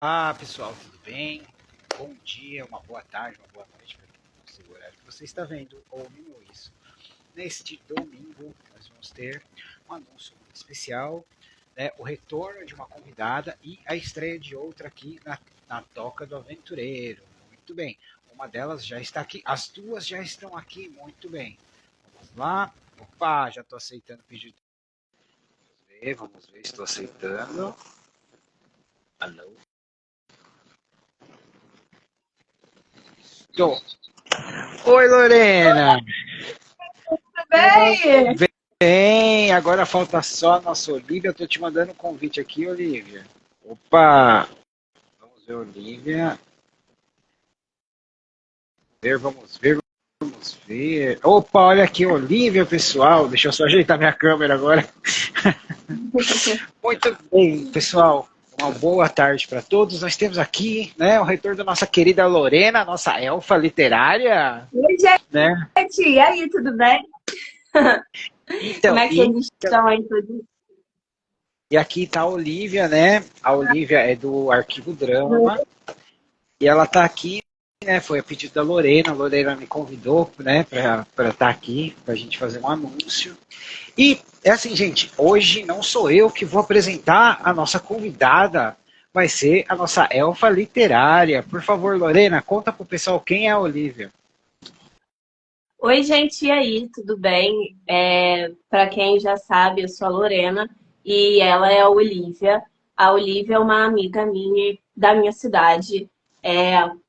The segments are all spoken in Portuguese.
Olá, pessoal, tudo bem? Bom dia, uma boa tarde, uma boa noite, para quem não sei o horário que você está vendo ou ouvindo isso. Neste domingo, nós vamos ter um anúncio muito especial, né, o retorno de uma convidada e a estreia de outra aqui na Toca do Aventureiro. Muito bem, uma delas já está aqui, as duas já estão aqui, muito bem. Vamos lá. Opa, já estou aceitando o pedido. Vamos ver, estou aceitando. Alô? Estou. Oi, Lorena! Bem, Bem, agora falta só a nossa Olivia. Eu tô te mandando um convite aqui, Olivia. Opa! Vamos ver, Olivia. Vamos ver. Opa, olha aqui, Olivia, pessoal. Deixa eu só ajeitar minha câmera agora. Muito bem, pessoal. Uma boa tarde para todos. Nós temos aqui, né, o retorno da nossa querida Lorena, nossa elfa literária, oi, né? gente, e aí, tudo bem? Como Então, é que vocês estão aí todos? e aqui está a Olivia, né? A Olivia é do Arquivo Drama. E ela está aqui, né? Foi a pedido da Lorena. A Lorena me convidou, né, para estar aqui, para a gente fazer um anúncio. E é assim, gente, hoje não sou eu que vou apresentar a nossa convidada, vai ser a nossa elfa literária. Por favor, Lorena, conta pro pessoal quem é a Olivia. Oi, gente, e aí, tudo bem? Para quem já sabe, eu sou a Lorena e ela é a Olivia. A Olivia é uma amiga minha da minha cidade.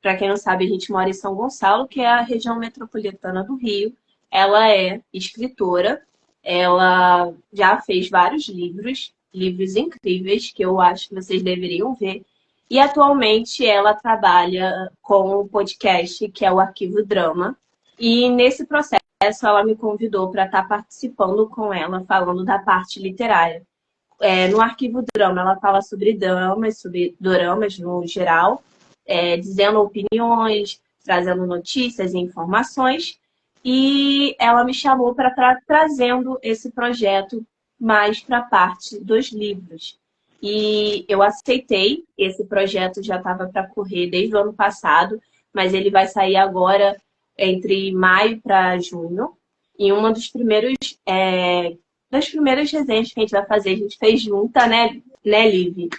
Para quem não sabe, a gente mora em São Gonçalo, que é a região metropolitana do Rio. Ela é escritora, ela já fez vários livros, livros incríveis que eu acho que vocês deveriam ver. E atualmente ela trabalha com um podcast que é o Arquivo Drama. E nesse processo, ela me convidou para estar participando com ela, falando da parte literária. No Arquivo Drama, ela fala sobre dramas, sobre doramas no geral, dizendo opiniões, trazendo notícias e informações. E ela me chamou para estar trazendo esse projeto mais para a parte dos livros. E eu aceitei, esse projeto já estava para correr desde o ano passado, mas ele vai sair agora entre maio para junho. E uma das primeiras resenhas que a gente vai fazer, a gente fez junta, né, Liv?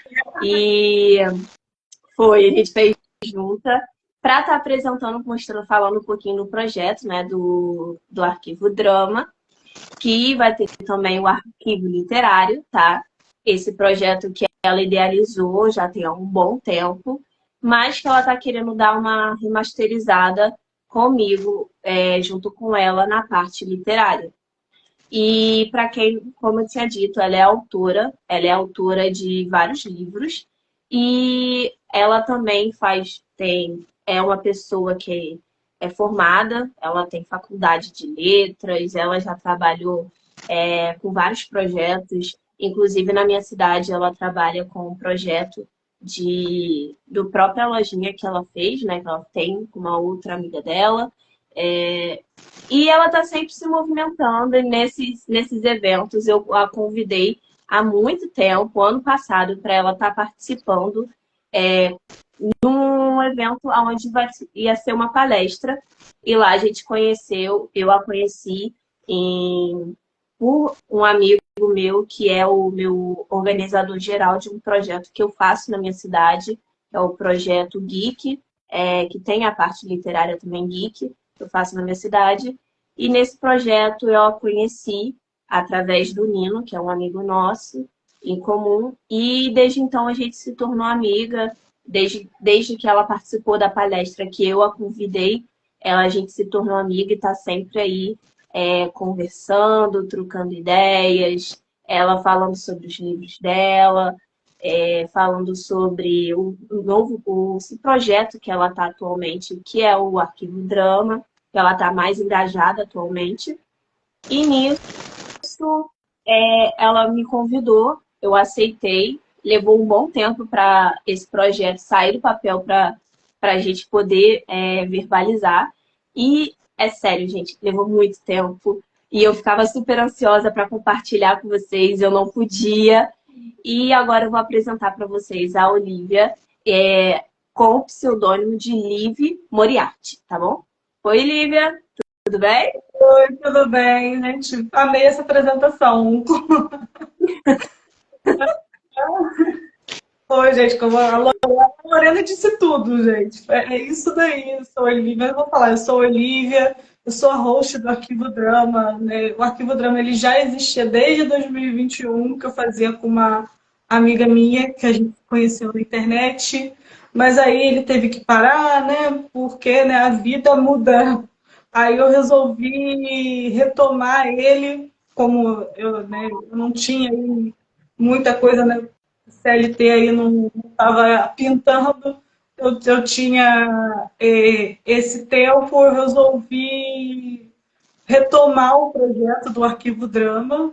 E a gente fez junta para estar apresentando, mostrando, falando um pouquinho do projeto, né, do Arquivo Drama, que vai ter também o Arquivo Literário, tá? Esse projeto que ela idealizou já tem há um bom tempo, mas que ela está querendo dar uma remasterizada comigo, junto com ela, na parte literária. E para quem, como eu tinha dito, ela é autora de vários livros e ela também é uma pessoa que é formada, ela tem faculdade de letras, ela já trabalhou com vários projetos, inclusive na minha cidade ela trabalha com um projeto do própria lojinha que ela fez, né, que ela tem com uma outra amiga dela. É, e ela está sempre se movimentando e nesses eventos. Eu a convidei há muito tempo, ano passado, para ela estar participando num evento onde ia ser uma palestra. E lá a gente conheceu, eu a conheci por um amigo meu, que é o meu organizador geral de um projeto que eu faço na minha cidade, que é o projeto Geek, que tem a parte literária também Geek, que eu faço na minha cidade. E nesse projeto eu a conheci através do Nino, que é um amigo nosso em comum, e desde então a gente se tornou amiga, desde que ela participou da palestra que eu a convidei, a gente se tornou amiga e está sempre aí conversando, trocando ideias, ela falando sobre os livros dela, falando sobre esse projeto que ela está atualmente, que é o Arquivo Drama, que ela está mais engajada atualmente. E nisso, ela me convidou, eu aceitei, levou um bom tempo para esse projeto sair do papel para a gente poder verbalizar. E é sério, gente, levou muito tempo. E eu ficava super ansiosa para compartilhar com vocês, eu não podia. E agora eu vou apresentar para vocês a Olivia. com o pseudônimo de Liv Moriarty, tá bom? Oi, Lívia, tudo bem? Oi, tudo bem, gente? Amei essa apresentação. Oi, gente, como a Lorena disse tudo, gente. É isso daí. Eu sou Olivia, eu vou falar, eu sou Olivia, eu sou a host do Arquivo Drama, né? O Arquivo Drama ele já existia desde 2021, que eu fazia com uma amiga minha, que a gente se conheceu na internet, mas aí ele teve que parar, né? Porque, né, a vida muda. Aí eu resolvi retomar ele, como eu, né, eu não tinha aí muita coisa, né? CLT aí não estava pintando, eu tinha esse tempo, eu resolvi retomar o projeto do Arquivo Drama.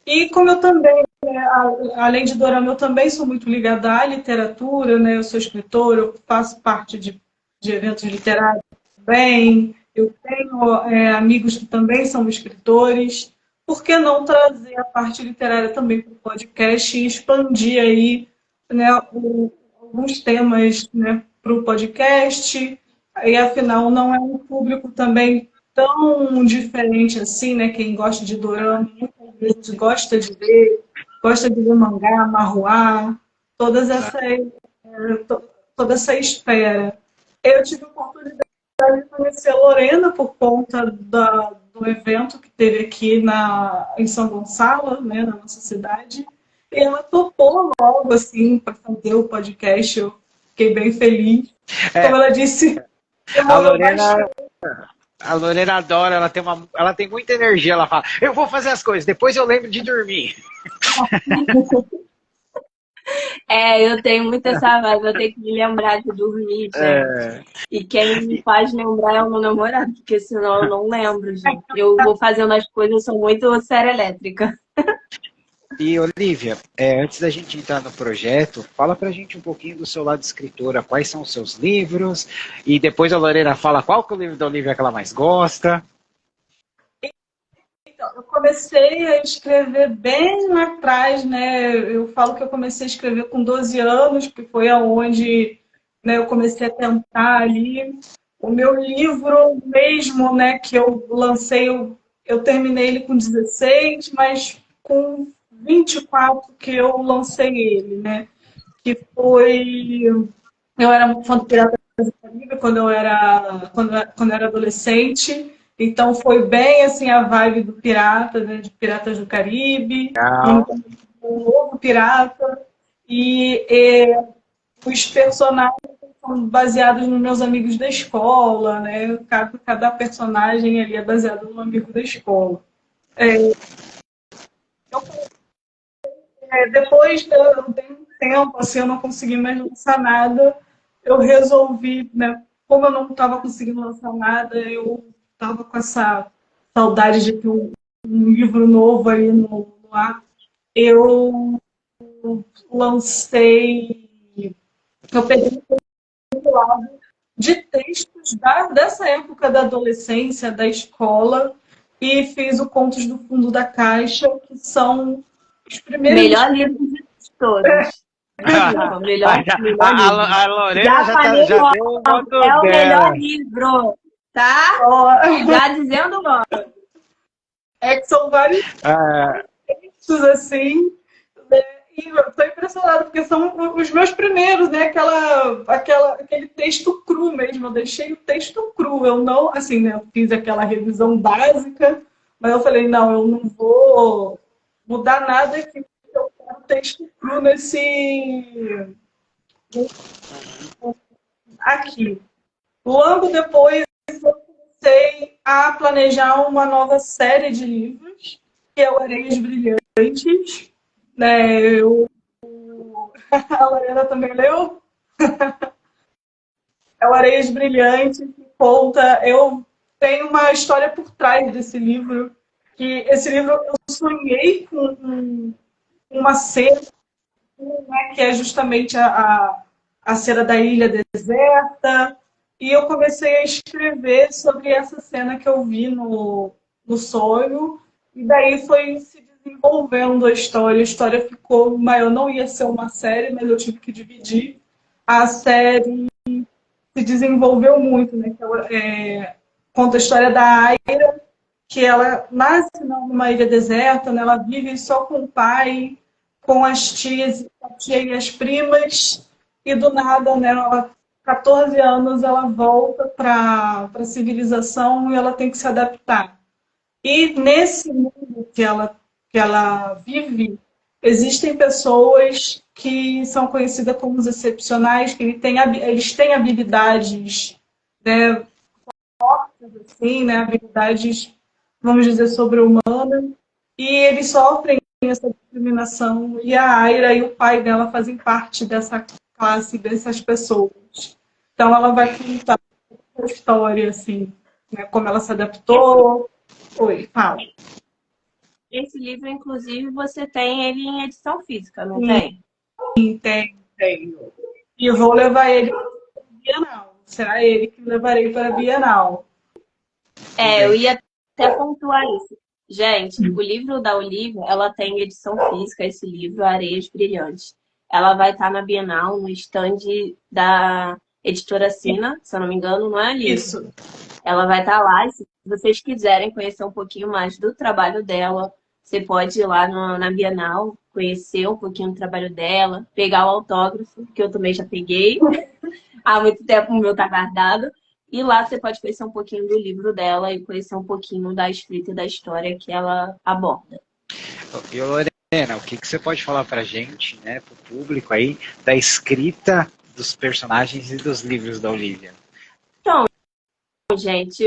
E como eu também, né, além de dorama, eu também sou muito ligada à literatura, né? Eu sou escritora, eu faço parte de eventos literários também, eu tenho amigos que também são escritores. Por que não trazer a parte literária também para o podcast e expandir aí, né, alguns temas, né, para o podcast? E afinal, não é um público também tão diferente assim, né? Quem gosta de dorama muitas vezes gosta de ver mangá, manhwa, todas essas, toda essa esfera. Eu tive a oportunidade de conhecer a Lorena por conta do evento que teve aqui em São Gonçalo, né, na nossa cidade. E ela topou logo, assim, para fazer o podcast. Eu fiquei bem feliz. Como ela disse, A demorou Lorena, bastante. a Lorena adora, ela tem muita energia, ela fala, eu vou fazer as coisas, depois eu lembro de dormir. Eu tenho muito essa vibe, eu tenho que me lembrar de dormir, gente. É, E quem me faz lembrar é o meu namorado, porque senão eu não lembro, gente. Eu vou fazendo as coisas, eu sou muito elétrica. e Olivia, antes da gente entrar no projeto, fala pra gente um pouquinho do seu lado escritora, quais são os seus livros, e depois a Lorena fala qual que é o livro da Olivia que ela mais gosta. Então, eu comecei a escrever bem lá atrás, né? Eu falo que eu comecei a escrever com 12 anos, que foi aonde, né, eu comecei a tentar ali. O meu livro mesmo, né, que eu lancei, eu terminei ele com 16, mas com 24 que eu lancei ele, né? Que foi... Eu era muito fã do Pirata do Caribe quando eu era adolescente. Então foi bem assim a vibe do pirata, né, de Piratas do Caribe, Legal. junto com o novo pirata. E os personagens são baseados nos meus amigos da escola, né? Cada personagem ali é baseado num amigo da escola. Eu, depois de um tempo, assim, eu não consegui mais lançar nada, eu resolvi, né? Como eu não estava conseguindo lançar nada, eu estava com essa saudade de ter um livro novo aí no ar. Eu lancei, eu peguei um lado de textos dessa época da adolescência, da escola, e fiz o Contos do Fundo da Caixa, que são os primeiros. Melhor livro de todos. Desculpa, melhor livro. A Lorena Já falei já logo, deu o voto é o dela. melhor livro, tá? Já dizendo logo. Que são vários Ah, textos assim, né? E eu estou impressionada, porque são os meus primeiros, né? Aquele texto cru mesmo. Eu deixei o texto cru. Eu não, assim, né? Eu fiz aquela revisão básica, mas eu falei, não, eu não vou mudar nada aqui. Eu quero texto cru aqui. Logo depois, eu comecei a planejar uma nova série de livros, que é o Areias Brilhantes. Né? A Lorena também leu. É o Areias Brilhantes, que conta. Eu tenho uma história por trás desse livro, que esse livro eu sonhei com uma cena, né, que é justamente a cena da ilha deserta, e eu comecei a escrever sobre essa cena que eu vi no sonho, e daí foi se desenvolvendo a história ficou maior, não ia ser uma série, mas eu tive que dividir a série se desenvolveu muito, né? Que ela, conta a história da Aira, que ela nasce numa ilha deserta, né? Ela vive só com o pai, com as tias, a tia e as primas, e do nada, né? Ela, 14 anos, ela volta para a civilização e ela tem que se adaptar. E nesse mundo que ela vive, existem pessoas que são conhecidas como os excepcionais, que eles têm habilidades, né, assim, né, habilidades, vamos dizer, sobre-humanas, e eles sofrem essa discriminação, e a Aira e o pai dela fazem parte dessa classe, dessas pessoas. Então ela vai contar a história, assim, né, como ela se adaptou. Oi, fala. Esse livro, inclusive, você tem ele em edição física, não tem? Tenho. E eu vou levar ele para a Bienal. Será ele que levarei para a Bienal. Eu ia até pontuar isso. Gente, o livro da Olivia, ela tem edição física, esse livro, Areias Brilhantes. Ela vai estar na Bienal, no stand da editora Sina, se eu não me engano, não é, Olivia? Isso. Ela vai estar lá, e se vocês quiserem conhecer um pouquinho mais do trabalho dela, você pode ir lá na Bienal, conhecer um pouquinho do trabalho dela, pegar o autógrafo, que eu também já peguei. Há muito tempo o meu tá guardado. E lá você pode conhecer um pouquinho do livro dela e conhecer um pouquinho da escrita e da história que ela aborda. E Lorena, o que você pode falar pra gente, né, pro público aí, da escrita dos personagens e dos livros da Olivia? Então, gente,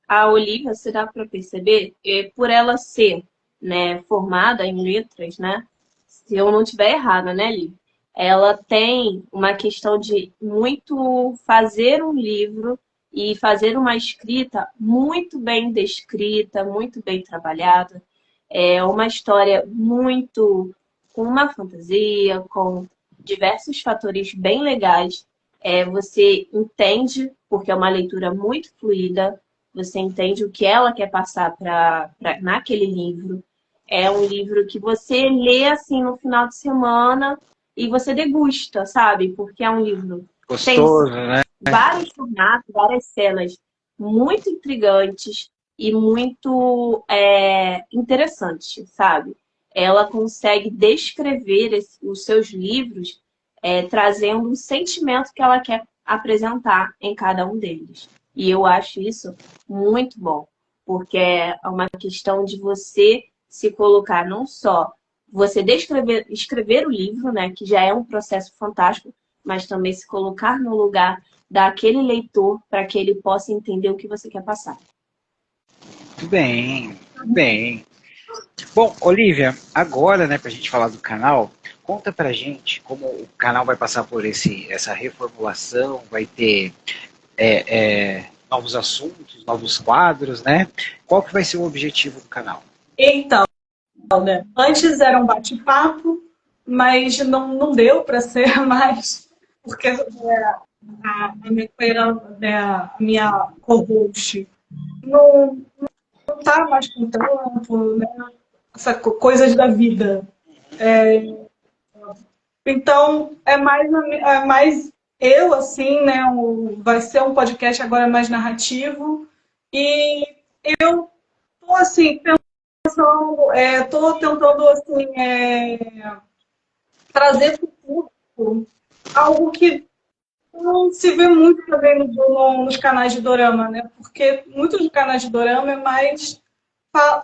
a Olivia, se dá para perceber, por ela ser, né, formada em letras, né? Se eu não estiver errada, né, Lívia? Ela tem uma questão de muito fazer um livro e fazer uma escrita muito bem descrita, muito bem trabalhada. É uma história muito com uma fantasia, com diversos fatores bem legais. Você entende, porque é uma leitura muito fluida, você entende o que ela quer passar naquele livro. É um livro que você lê assim no final de semana e você degusta, sabe? Porque é um livro que tem Gostoso, né? vários formatos, várias cenas muito intrigantes e muito interessantes, sabe? Ela consegue descrever os seus livros trazendo um sentimento que ela quer apresentar em cada um deles. E eu acho isso muito bom, porque é uma questão de você se colocar não só você escrever o livro, né, que já é um processo fantástico, mas também se colocar no lugar daquele leitor para que ele possa entender o que você quer passar. Muito bem, muito bem. Bom, Olivia, agora, né, pra gente falar do canal, conta pra gente como o canal vai passar por essa reformulação, vai ter novos assuntos, novos quadros, né? Qual que vai ser o objetivo do canal? Então, né? Antes era um bate-papo, mas não deu para ser mais, porque a minha companheira, né, a minha co-host, não está mais com tempo, né? Coisas da vida. Então, é mais eu, assim, né? Vai ser um podcast agora mais narrativo. E eu tô, assim, pensando, tô tentando, assim, trazer para o público algo que não se vê muito também nos canais de dorama, né? Porque muitos canais de dorama é mais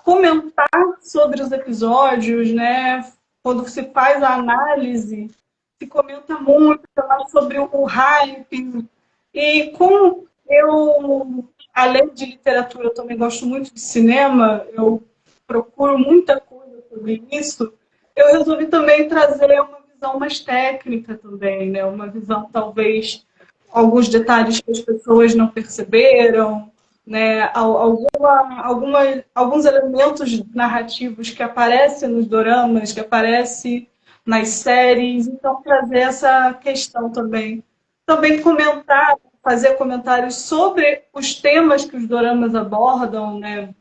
comentar sobre os episódios, né? Quando se faz a análise, se comenta muito sobre o hype. E como eu, além de literatura, eu também gosto muito de cinema, eu procuro muita coisa sobre isso, eu resolvi também trazer uma visão mais técnica também, né? Uma visão, talvez, alguns detalhes que as pessoas não perceberam, né? Alguns elementos narrativos que aparecem nos doramas, que aparecem nas séries, então trazer essa questão também. Também fazer comentários sobre os temas que os doramas abordam, né?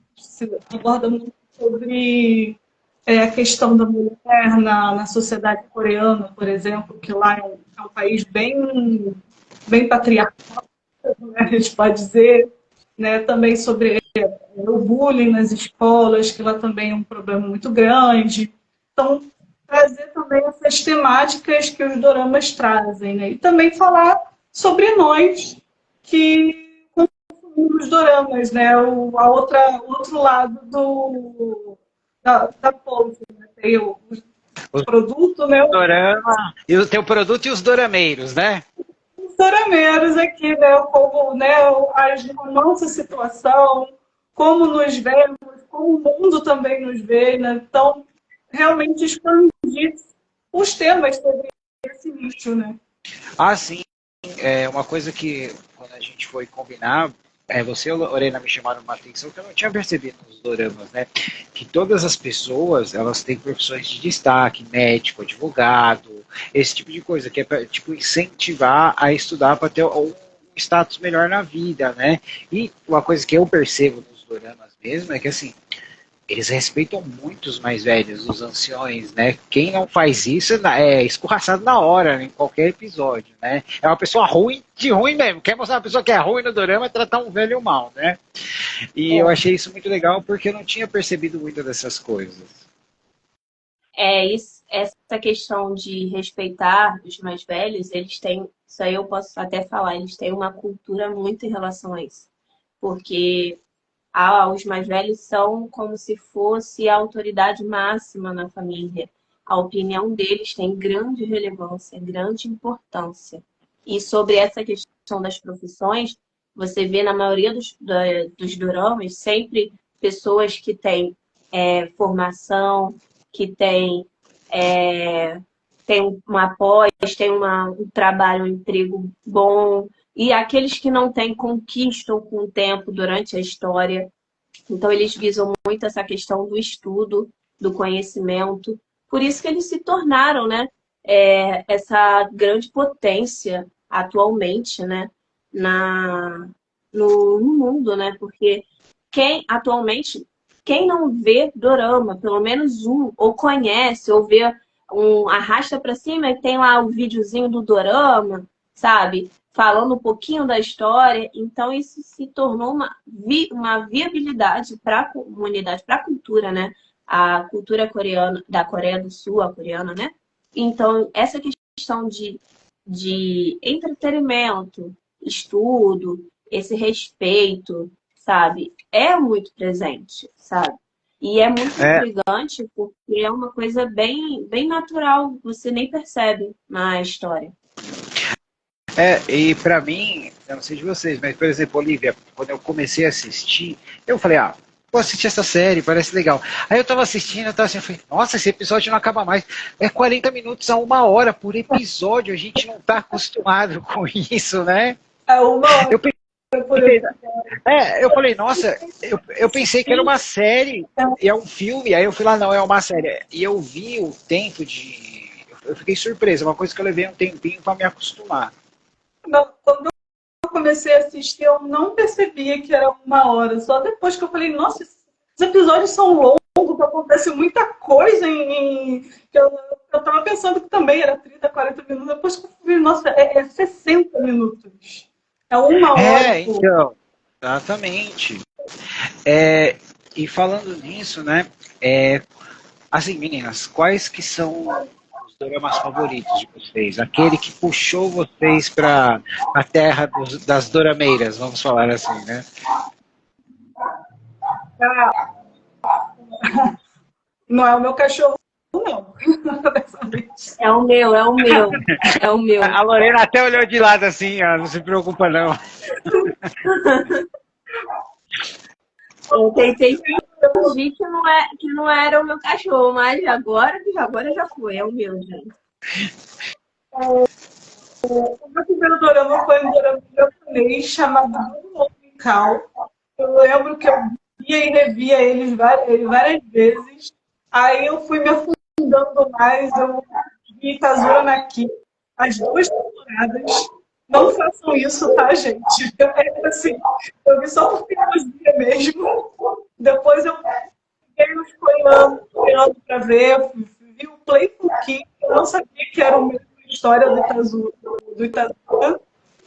Abordam muito sobre a questão da mulher na sociedade coreana, por exemplo, que lá é um país bem patriarcal, né, a gente pode dizer, né? Também sobre o bullying nas escolas, que lá também é um problema muito grande. Então, trazer também essas temáticas que os doramas trazem, né? E também falar sobre nós que consumimos os doramas, né? O outro lado da pose, né? Tem o Os produto, né? dorama, e o teu produto e os dorameiros, né? Os dorameiros aqui, né? Como, né? A nossa situação, como nos vemos, como o mundo também nos vê, né? Então, realmente expandir os temas sobre esse nicho, né? Ah, sim. É uma coisa que, quando a gente foi combinar, você e a Lorena me chamaram uma atenção que eu não tinha percebido nos doramas, né? Que todas as pessoas, elas têm profissões de destaque, médico, advogado, esse tipo de coisa, que é para, tipo, incentivar a estudar para ter um status melhor na vida, né? E uma coisa que eu percebo nos doramas mesmo é que, assim, eles respeitam muito os mais velhos, os anciões, né? Quem não faz isso é escorraçado na hora, em qualquer episódio, né? É uma pessoa ruim, de ruim mesmo. Quer mostrar uma pessoa que é ruim no dorama é tratar um velho mal, né? E eu achei isso muito legal porque eu não tinha percebido muito dessas coisas. Essa questão de respeitar os mais velhos, eles têm, isso aí eu posso até falar, eles têm uma cultura muito em relação a isso. Porque os mais velhos são como se fosse a autoridade máxima na família. A opinião deles tem grande relevância, grande importância. E sobre essa questão das profissões, você vê na maioria dos doramas sempre pessoas que têm formação, que têm uma pós, têm um trabalho, um emprego bom, e aqueles que não têm conquistam com o tempo durante a história. Então, eles visam muito essa questão do estudo, do conhecimento. Por isso que eles se tornaram, né, essa grande potência atualmente, né, no mundo, né? Porque quem não vê dorama, pelo menos um, ou conhece, ou vê arrasta para cima e tem lá o videozinho do dorama, sabe? Falando um pouquinho da história. Então, isso se tornou uma viabilidade para a comunidade, para a cultura, né? A cultura coreana, da Coreia do Sul, a coreana, né? Então, essa questão de entretenimento, estudo, esse respeito, sabe? É muito presente, sabe? E é muito É, intrigante porque é uma coisa bem natural, você nem percebe na história. e pra mim, eu não sei de vocês, mas, por exemplo, Olivia, quando eu comecei a assistir, eu falei, vou assistir essa série, parece legal. Aí eu tava assistindo, eu tava assim, eu falei, nossa, esse episódio não acaba mais. É 40 minutos a 1 hora por episódio, a gente não tá acostumado com isso, né? É uma hora Eu pensei, por exemplo. eu falei, nossa, eu pensei que era uma série, e é um filme, aí eu fui lá, não, é uma série. E eu vi o tempo de. Eu fiquei surpresa, uma coisa que eu levei um tempinho pra me acostumar. Não, quando eu comecei a assistir, eu não percebia que era uma hora. Só depois que eu falei, nossa, os episódios são longos, acontece muita coisa que eu tava pensando que também era 30, 40 minutos. Depois que eu vi, nossa, é 60 minutos. É uma hora. Então, exatamente. E falando nisso, né? Assim, meninas, quais que são os dramas favoritos de vocês? Aquele que puxou vocês para a terra das dorameiras, vamos falar assim, né? Não é o meu cachorro, não. Dessa vez. É o meu, é o meu, é o meu. A Lorena até olhou de lado assim, não se preocupa não. Eu tentei fingir que não era o meu cachorro, mas agora já foi, é o meu, gente. O meu primeiro dorama foi um dorama japonês chamado Musical. Eu lembro que eu via e revia ele várias vezes. Aí eu fui me afundando mais. Eu vi Kazura Naki, as 2 temporadas. Não façam isso, tá, gente? Assim, eu vi só por teimosia mesmo. Depois eu fiquei folheando pra ver. Vi o Playful King. Eu não sabia que era o mesmo história do Itazu,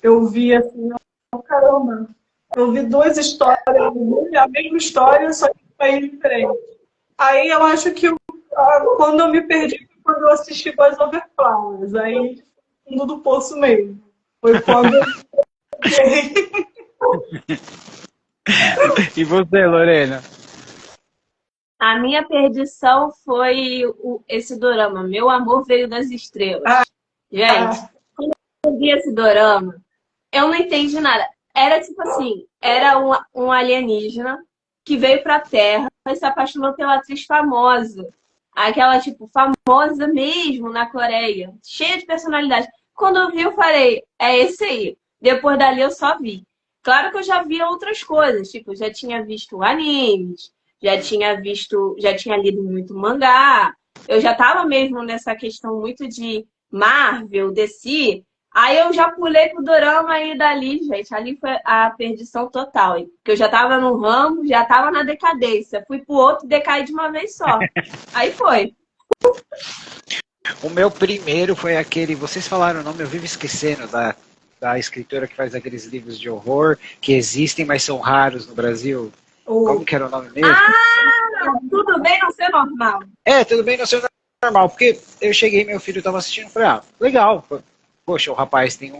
eu vi assim, oh, caramba, eu vi duas histórias, a mesma história, só que em país diferente. Aí eu acho que quando eu me perdi foi quando eu assisti Boys Over Flowers, aí fundo do poço mesmo. Foi quando eu E você, Lorena? A minha perdição foi esse dorama, Meu Amor Veio das Estrelas. Gente, quando eu vi esse dorama, eu não entendi nada. Era tipo assim, era um alienígena que veio pra Terra e se apaixonou pela atriz famosa. Aquela, tipo, famosa mesmo na Coreia. Cheia de personalidade. Quando eu vi, eu falei, é esse aí. Depois dali eu só vi. Claro que eu já via outras coisas. Tipo, já tinha visto animes, já tinha lido muito mangá. Eu já tava mesmo nessa questão muito de Marvel, DC. Aí eu já pulei pro dorama e dali, gente, ali foi a perdição total. Porque eu já tava no ramo, já tava na decadência. Fui pro outro e decaí de uma vez só. Aí foi. O meu primeiro foi aquele, vocês falaram o nome, eu vivo esquecendo, da escritora que faz aqueles livros de horror que existem, mas são raros no Brasil. Como que era o nome mesmo? Ah, tudo bem não ser normal. Tudo bem, não sei normal, porque eu cheguei, meu filho estava assistindo e falei, legal, poxa, o rapaz tem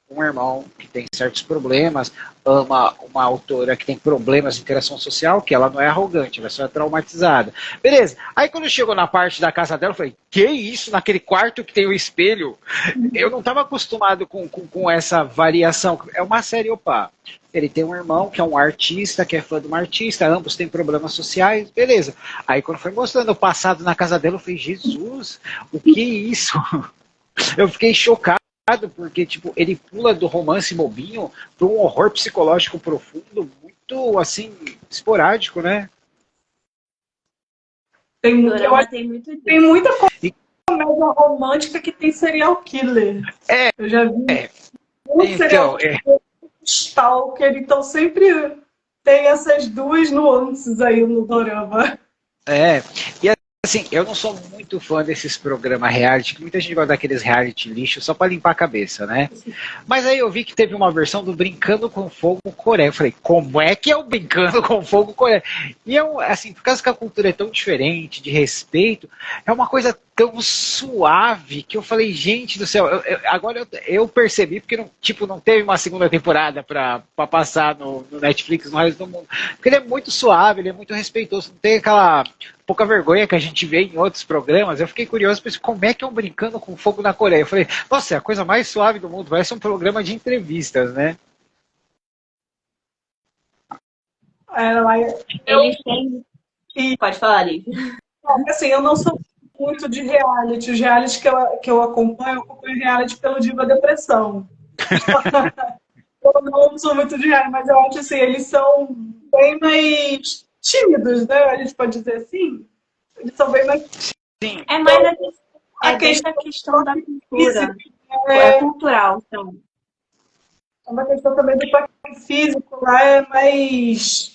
um irmão que tem certos problemas, ama uma autora que tem problemas de interação social, que ela não é arrogante, ela só é traumatizada. Beleza. Aí quando chegou na parte da casa dela, eu falei, que isso, naquele quarto que tem o espelho? Eu não estava acostumado com essa variação. É uma série, opa. Ele tem um irmão que é um artista, que é fã de uma artista, ambos têm problemas sociais, beleza. Aí quando foi mostrando o passado na casa dela, eu falei, Jesus, o que é isso? Eu fiquei chocado, porque tipo, ele pula do romance bobinho para um horror psicológico profundo, muito assim, esporádico, né? tem muita E- comédia romântica que tem serial killer. Eu já vi serial killer, stalker, então sempre tem essas duas nuances aí no dorama. E assim, eu não sou muito fã desses programas reality, que muita gente gosta daqueles reality lixo só para limpar a cabeça, né? Mas aí eu vi que teve uma versão do Brincando com Fogo Coreia. Eu falei, como é que é o Brincando com Fogo Coreia? E eu, assim, por causa que a cultura é tão diferente, de respeito, é uma coisa tão suave que eu falei, gente do céu, agora eu percebi, porque não teve uma segunda temporada para passar no Netflix, no resto do mundo. Porque ele é muito suave, ele é muito respeitoso, não tem aquela pouca vergonha que a gente vê em outros programas. Eu fiquei curioso, pensei, como é que é um Brincando com Fogo na Coreia? Eu falei, nossa, é a coisa mais suave do mundo, parece um programa de entrevistas, né? Eles têm... Pode falar, Lívia. Assim, eu não sou muito de reality. Os realities que eu acompanho reality pelo Diva Depressão. Eu não sou muito de reality, mas eu acho assim, eles são bem mais tímidos, né? A gente pode dizer assim. Eles são bem mais... Sim. É mais a questão da cultura. É cultural, então. É uma questão também do toque físico, lá é mais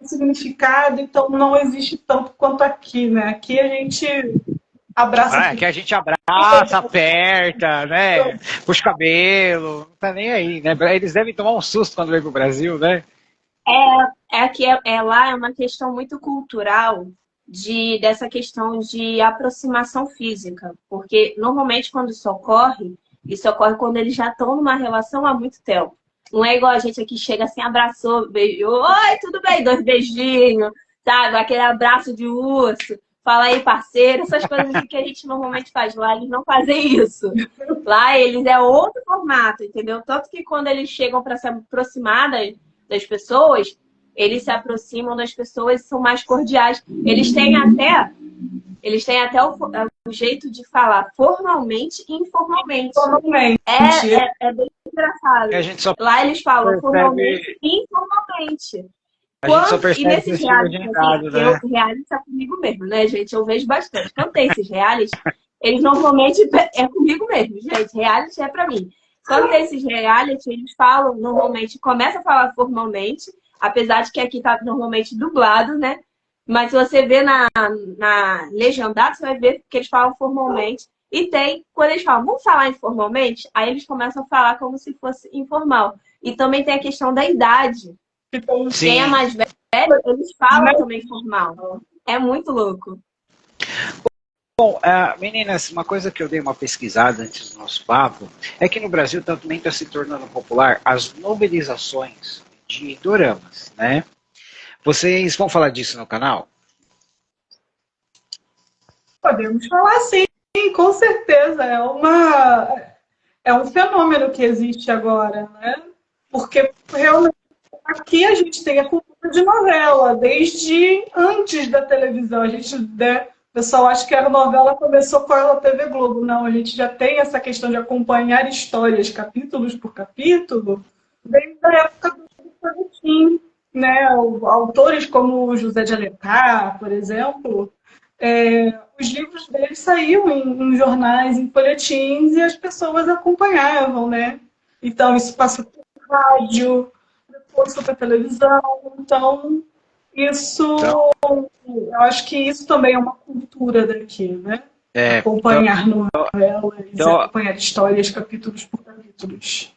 significado, então não existe tanto quanto aqui, né? Aqui a gente abraça. Aqui a gente abraça, aperta, né? Puxa o cabelo, não tá nem aí, né? Eles devem tomar um susto quando vem pro Brasil, né? Lá é uma questão muito cultural dessa questão de aproximação física. Porque normalmente quando isso ocorre quando eles já estão numa relação há muito tempo. Não é igual a gente aqui chega assim, abraçou, beijou, oi, tudo bem, 2 beijinhos, sabe? Aquele abraço de urso, fala aí, parceiro, essas coisas assim que a gente normalmente faz. Lá eles não fazem isso. Lá eles é outro formato, entendeu? Tanto que quando eles chegam para se aproximar das pessoas, eles se aproximam das pessoas e são mais cordiais. Eles têm até o jeito de falar formalmente e informalmente. É bem engraçado. Lá eles falam formalmente e informalmente. A gente só percebe e nesses realities, né? Reality é comigo mesmo, né, gente? Eu vejo bastante. Quando tem esses realities, eles normalmente é comigo mesmo, gente. Reality é pra mim. Quando tem esses reality, eles falam normalmente, começa a falar formalmente, apesar de que aqui tá normalmente dublado, né? Mas se você vê na legendada, você vai ver que eles falam formalmente E tem, quando eles falam, vamos falar informalmente, aí eles começam a falar como se fosse informal. E também tem a questão da idade. Quem é Sim. mais velho, eles falam também formal. É muito louco. Bom, meninas, uma coisa que eu dei uma pesquisada antes do nosso papo é que no Brasil também está se tornando popular as novelizações de doramas, né? Vocês vão falar disso no canal? Podemos falar sim, com certeza. É um fenômeno que existe agora, né? Porque realmente aqui a gente tem a cultura de novela, desde antes da televisão. A gente, né, o pessoal acha que a novela começou com a TV Globo. Não, a gente já tem essa questão de acompanhar histórias, capítulos por capítulo, desde a época do Folhetim, né? Autores como o José de Alencar, por exemplo, os livros dele saíam em jornais, em folhetins, e as pessoas acompanhavam, né? Então, isso passou por rádio, depois foi para televisão. Então, eu acho que isso também é uma cultura daqui, né? Acompanhar novelas, acompanhar histórias, capítulos por capítulos.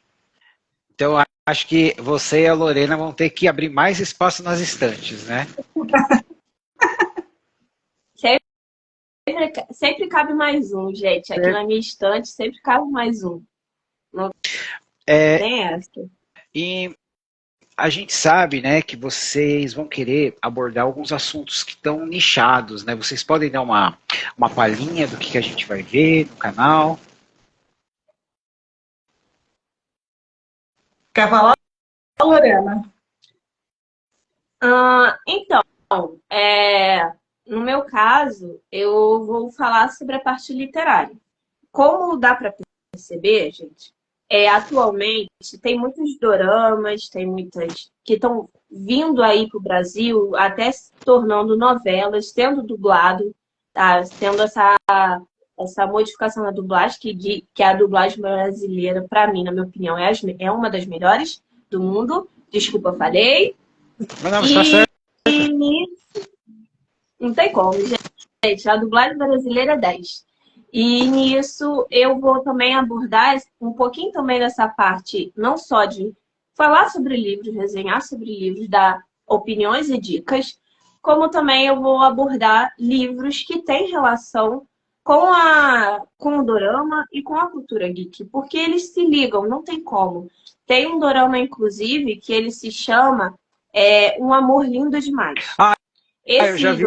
Então, acho que você e a Lorena vão ter que abrir mais espaço nas estantes, né? Sempre cabe mais um, gente. Aqui na minha estante sempre cabe mais um. Não tem essa. E a gente sabe, né, que vocês vão querer abordar alguns assuntos que estão nichados, né? Vocês podem dar uma palhinha do que a gente vai ver no canal? Quer falar, Lorena? Então, no meu caso, eu vou falar sobre a parte literária. Como dá para perceber, gente, atualmente tem muitos doramas, tem muitas que estão vindo aí para o Brasil, até se tornando novelas, sendo dublado, tá? Tendo essa modificação da dublagem, que a dublagem brasileira, para mim, na minha opinião, é uma das melhores do mundo. Desculpa, falei. Não, está certo. Não tem como, gente. A dublagem brasileira é 10. E nisso eu vou também abordar um pouquinho também dessa parte, não só de falar sobre livros, resenhar sobre livros, dar opiniões e dicas, como também eu vou abordar livros que têm relação com o dorama e com a cultura geek, porque eles se ligam, não tem como. Tem um dorama, inclusive, que ele se chama Um Amor Lindo Demais. Eu já vi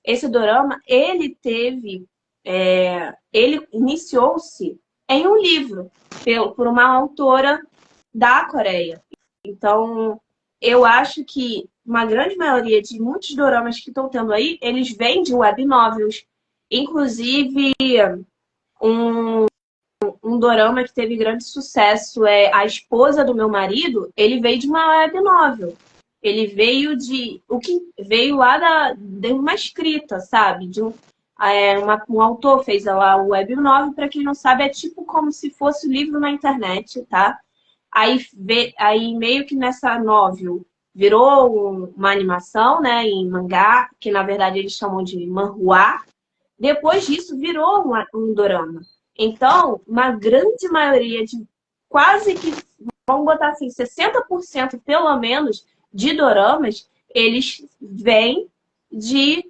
esse dorama, ele iniciou-se em um livro por uma autora da Coreia. Então, eu acho que uma grande maioria de muitos doramas que estão tendo aí, eles vêm de web novels. Inclusive, um dorama que teve grande sucesso é A Esposa do Meu Marido, ele veio de uma web novel. Ele veio veio lá de uma escrita, sabe? Um autor fez lá o web novel, para quem não sabe, é tipo como se fosse livro na internet, tá? Aí meio que nessa novel virou uma animação, né, em mangá, que na verdade eles chamam de manhwa. Depois disso virou um dorama. Então, uma grande maioria quase que, vamos botar assim, 60% pelo menos de doramas, eles vêm de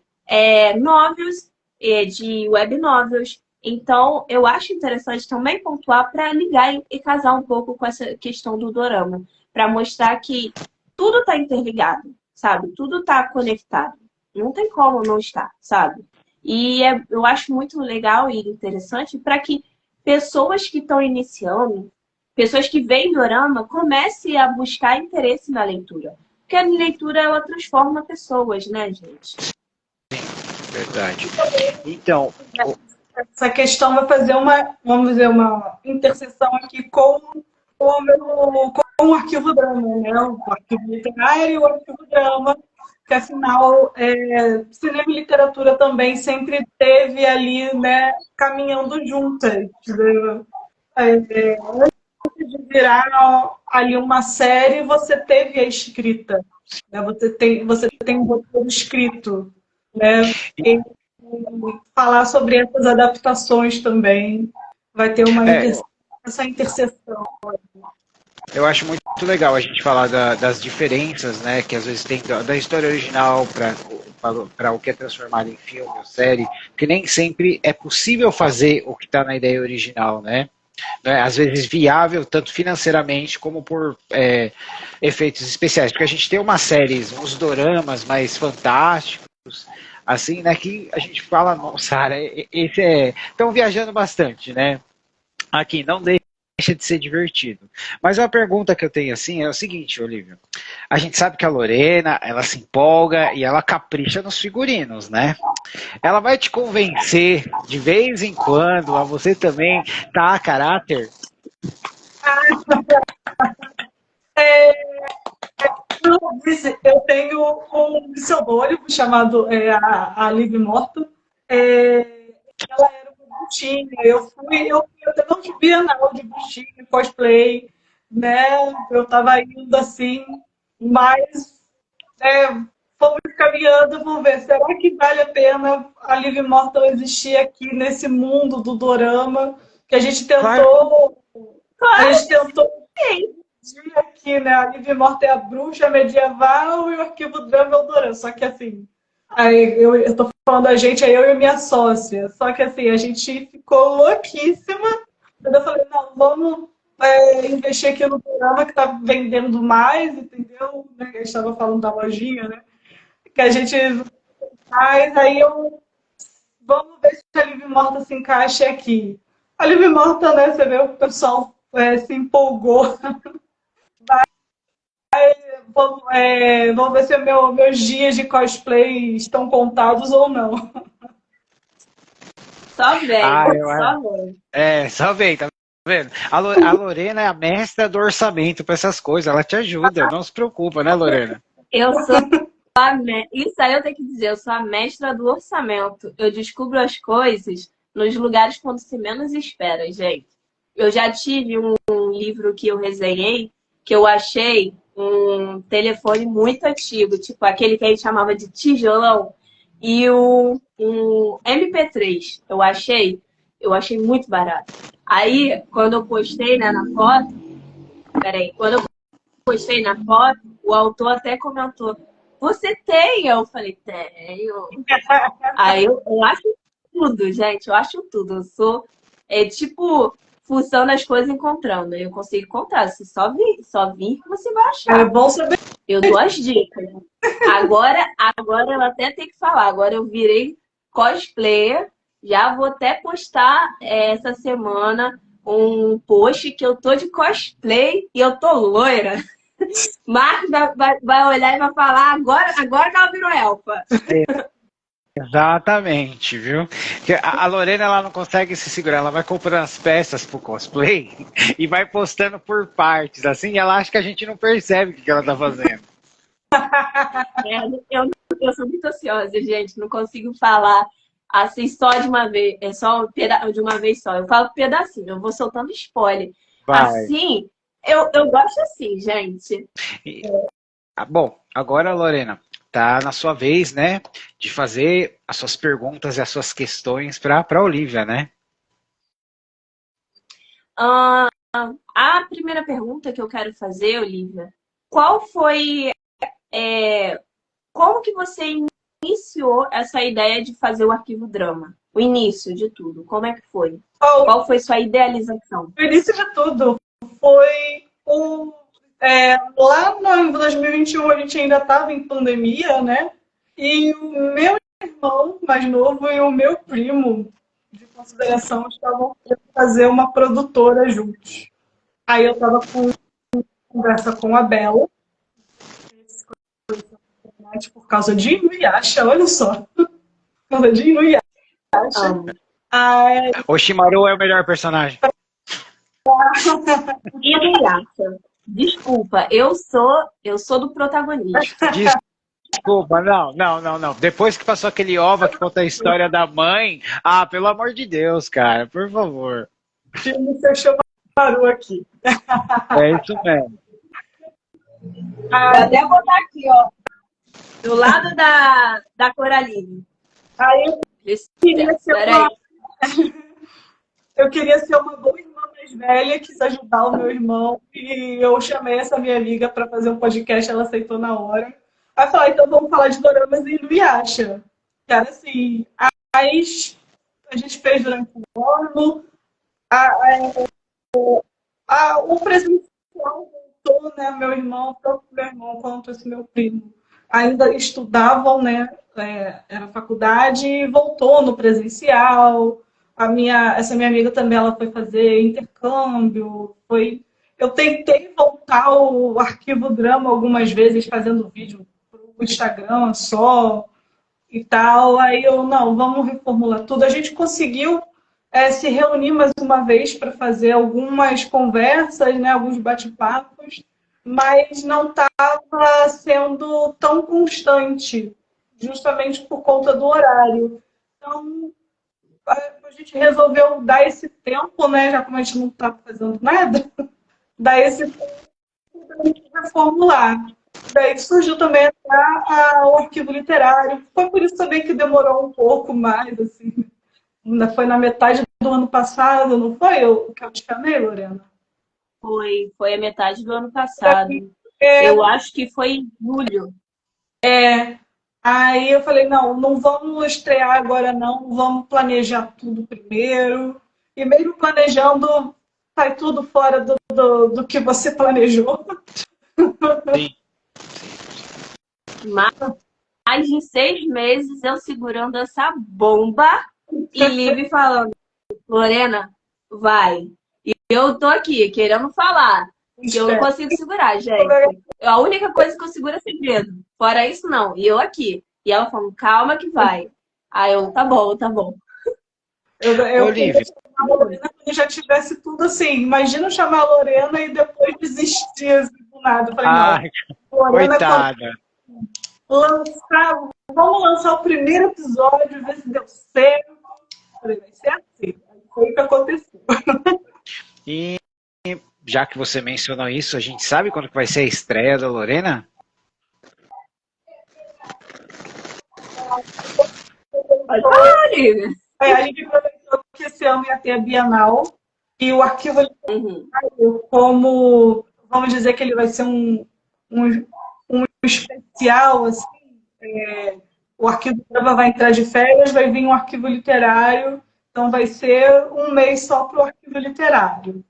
novels, de web novels. Então, eu acho interessante também pontuar para ligar e casar um pouco com essa questão do dorama, para mostrar que tudo está interligado, sabe? Tudo está conectado. Não tem como não estar, sabe? E eu acho muito legal e interessante para que pessoas que estão iniciando, pessoas que veem dorama, comecem a buscar interesse na leitura. Porque a leitura, ela transforma pessoas, né, gente? Verdade. Então, essa questão vai fazer vamos dizer, uma interseção aqui com o arquivo drama, né? O arquivo literário e o arquivo drama, que afinal, cinema e literatura também sempre teve ali, né, caminhando juntas. Né? Antes de virar ali uma série, você teve a escrita, né? Você tem um roteiro escrito, né? falar sobre essas adaptações também. Vai ter É, essa interseção. eu acho muito legal a gente falar das diferenças, né, que às vezes tem da história original para o que é transformado em filme ou série, porque nem sempre é possível fazer o que está na ideia original, né? Às vezes viável, tanto financeiramente como por efeitos especiais. Porque a gente tem umas séries, uns doramas mais fantásticos, assim, né, que a gente fala, nossa, cara, estão viajando bastante, né? Aqui, não deixa de ser divertido. Mas uma pergunta que eu tenho assim é o seguinte, Olívia. A gente sabe que a Lorena, ela se empolga e ela capricha nos figurinos, né? Ela vai te convencer de vez em quando a você também tá a caráter? Eu tenho um pseudônimo chamado a Liv Morton. Ela era uma bruxinha. Eu até não de Bienal de bruxinha, cosplay, né? Eu tava indo assim, mas fomos caminhando, vamos ver, será que vale a pena a Liv Morton existir aqui nesse mundo do dorama? Que a gente Claro. tentou. A gente tentou Sim. aqui, né? A Liv Morton é a bruxa medieval e o Arquivo Drama é o dorama. Só que assim, aí eu tô falando a gente, aí eu e minha sócia. Só que assim, a gente ficou louquíssima. Eu falei, não, vamos investir aqui no dorama que tá vendendo mais, entendeu? Né? A gente estava falando da lojinha, né? Que a gente faz, aí vamos ver se a Liv Morta se encaixa aqui. A Liv Morta, né? Você vê o pessoal se empolgou. Vamos ver se meus dias de cosplay estão contados ou não. Só vem, só vem. Só vem, tá vendo? A Lorena é a mestra do orçamento para essas coisas, ela te ajuda, não se preocupa, né, Lorena? Eu sou Isso aí eu tenho que dizer, eu sou a mestra do orçamento. Eu descubro as coisas nos lugares quando se menos espera, gente. Eu já tive um livro que eu resenhei, que eu achei um telefone muito antigo, tipo aquele que a gente chamava de tijolão, e um MP3. Eu achei muito barato. Aí, quando eu postei, né, na foto, quando eu postei na foto, o autor até comentou: você tem? Eu falei, tenho. Aí eu acho tudo, gente. Eu acho tudo. Eu sou, tipo, função das coisas encontrando. Eu consigo encontrar. Se só vir que você vai achar. É bom saber. Eu dou as dicas. Agora ela até tem que falar. Agora eu virei cosplayer. Já vou até postar essa semana um post que eu tô de cosplay e eu tô loira. Marcos vai olhar e vai falar, agora que ela virou elfa. Exatamente, viu? Porque a Lorena, ela não consegue se segurar, ela vai comprando as peças pro cosplay e vai postando por partes, assim, e ela acha que a gente não percebe o que ela tá fazendo. Eu sou muito ansiosa, gente, não consigo falar assim só de uma vez, só de uma vez só. Eu falo pedacinho, eu vou soltando spoiler. Vai. Assim, eu gosto assim, gente. Bom, agora, Lorena, tá na sua vez, né, de fazer as suas perguntas e as suas questões para a Olívia, né? A primeira pergunta que eu quero fazer, Olívia, qual foi, como que você iniciou essa ideia de fazer o Arquivo Drama? O início de tudo, como é que foi? Qual foi sua idealização? O início de tudo foi lá em 2021 a gente ainda estava em pandemia, né? E o meu irmão mais novo e o meu primo de consideração estavam querendo fazer uma produtora juntos. Aí eu estava com conversa com a Bela, por causa de Inuyasha, olha só. Por causa de Inuyasha. O Shimaru é o melhor personagem. Inuyasha. Desculpa, eu sou do protagonista. Desculpa, não. Depois que passou aquele OVA que conta a história da mãe, pelo amor de Deus, cara, por favor. Filme seu Shimaru aqui. É isso mesmo. Vou até botar aqui, ó. Do lado da Coraline. Aí Queria ser Peraí. Eu queria ser uma boa irmã mais velha, quis ajudar o meu irmão, e eu chamei essa minha amiga para fazer um podcast, ela aceitou na hora. Aí eu falei, então vamos falar de doramas e Inuyasha. Que era assim, a gente fez durante o ano, o presencial voltou, né? Meu irmão, tanto meu irmão quanto esse meu primo, ainda estudavam, né? Era faculdade e voltou no presencial. Essa minha amiga também, ela foi fazer intercâmbio. Eu tentei voltar o arquivo drama algumas vezes, fazendo vídeo pro Instagram só e tal. Aí eu, não, vamos reformular tudo. A gente conseguiu se reunir mais uma vez para fazer algumas conversas, né, alguns bate-papos, mas não estava sendo tão constante, justamente por conta do horário. Então, a gente resolveu dar esse tempo, né, já como a gente não está fazendo nada, dar esse tempo para a gente reformular. Daí surgiu também o arquivo literário. Foi por isso também que demorou um pouco mais, assim. Foi na metade do ano passado, não foi o que eu te chamei, Lorena? Foi a metade do ano passado. É, Eu acho que foi em julho. Aí eu falei, não vamos estrear agora não, vamos planejar tudo primeiro. E mesmo planejando, sai tudo fora do que você planejou. Sim. Mais de 6 meses eu segurando essa bomba e Liv falando, Lorena, vai. E eu tô aqui querendo falar. Que eu não consigo segurar, gente. A única coisa que eu seguro é segredo. Fora isso, não. E eu aqui. E ela falando, calma que vai. Aí eu, tá bom, tá bom. Eu Olivia. a Lorena quando já tivesse tudo assim. Imagina eu chamar a Lorena e depois desistir assim, do nada. Eu falei, Ai, Lorena, coitada. vamos lançar o primeiro episódio, ver se deu certo. Eu falei, vai ser assim. Foi o que aconteceu. E já que você mencionou isso, a gente sabe quando que vai ser a estreia da Lorena? A gente aproveitou que esse ano ia ter a Bienal e o arquivo literário, como vamos dizer que ele vai ser um especial, assim, o arquivo vai entrar de férias, vai vir um arquivo literário, então vai ser um mês só para o arquivo literário.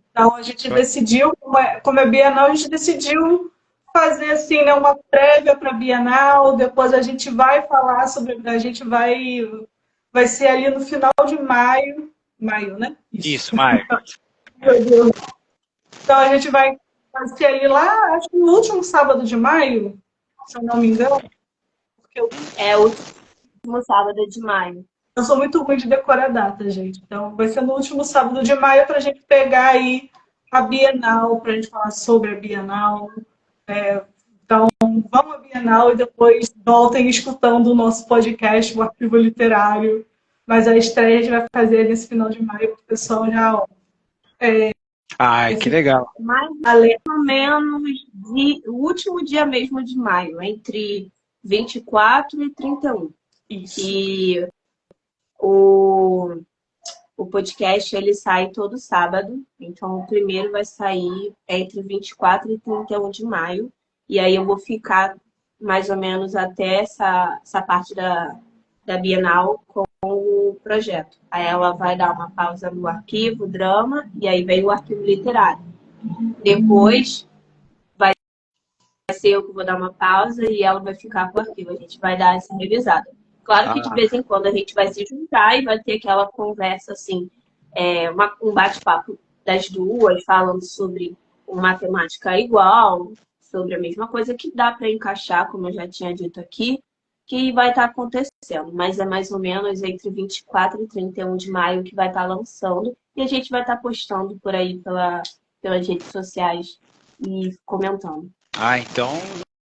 Então a gente decidiu, como é Bienal, a gente decidiu fazer assim, né, uma prévia para a Bienal, depois a gente vai falar sobre, vai ser ali no final de maio, né? Isso, Maio. Meu Deus. Então a gente vai ser ali lá, acho que no último sábado de maio, se eu não me engano, porque É o último sábado de maio. eu sou muito ruim de decorar a data, gente. Então vai ser no último sábado de maio para a gente pegar aí a Bienal, para a gente falar sobre a Bienal. Então, vamos à Bienal e depois voltem escutando o nosso podcast, o Arquivo Literário. Mas a estreia a gente vai fazer nesse final de maio, para o pessoal já. Ai, que legal. Mais ou menos o último dia mesmo de maio, entre 24 e 31. Isso. E o podcast ele sai todo sábado. Então, o primeiro vai sair entre 24 e 31 de maio. E aí eu vou ficar mais ou menos até essa parte da Bienal com o projeto. Aí ela vai dar uma pausa no arquivo, drama, e aí vem o arquivo literário. Depois vai ser eu que vou dar uma pausa e ela vai ficar com o arquivo. A gente vai dar essa revisada. Claro que de vez em quando a gente vai se juntar e vai ter aquela conversa assim, um bate-papo das duas, falando sobre uma temática igual, sobre a mesma coisa que dá para encaixar, como eu já tinha dito aqui, que vai estar acontecendo. Mas é mais ou menos entre 24 e 31 de maio que vai estar lançando. E a gente vai estar postando por aí pelas redes sociais e comentando. Ah, então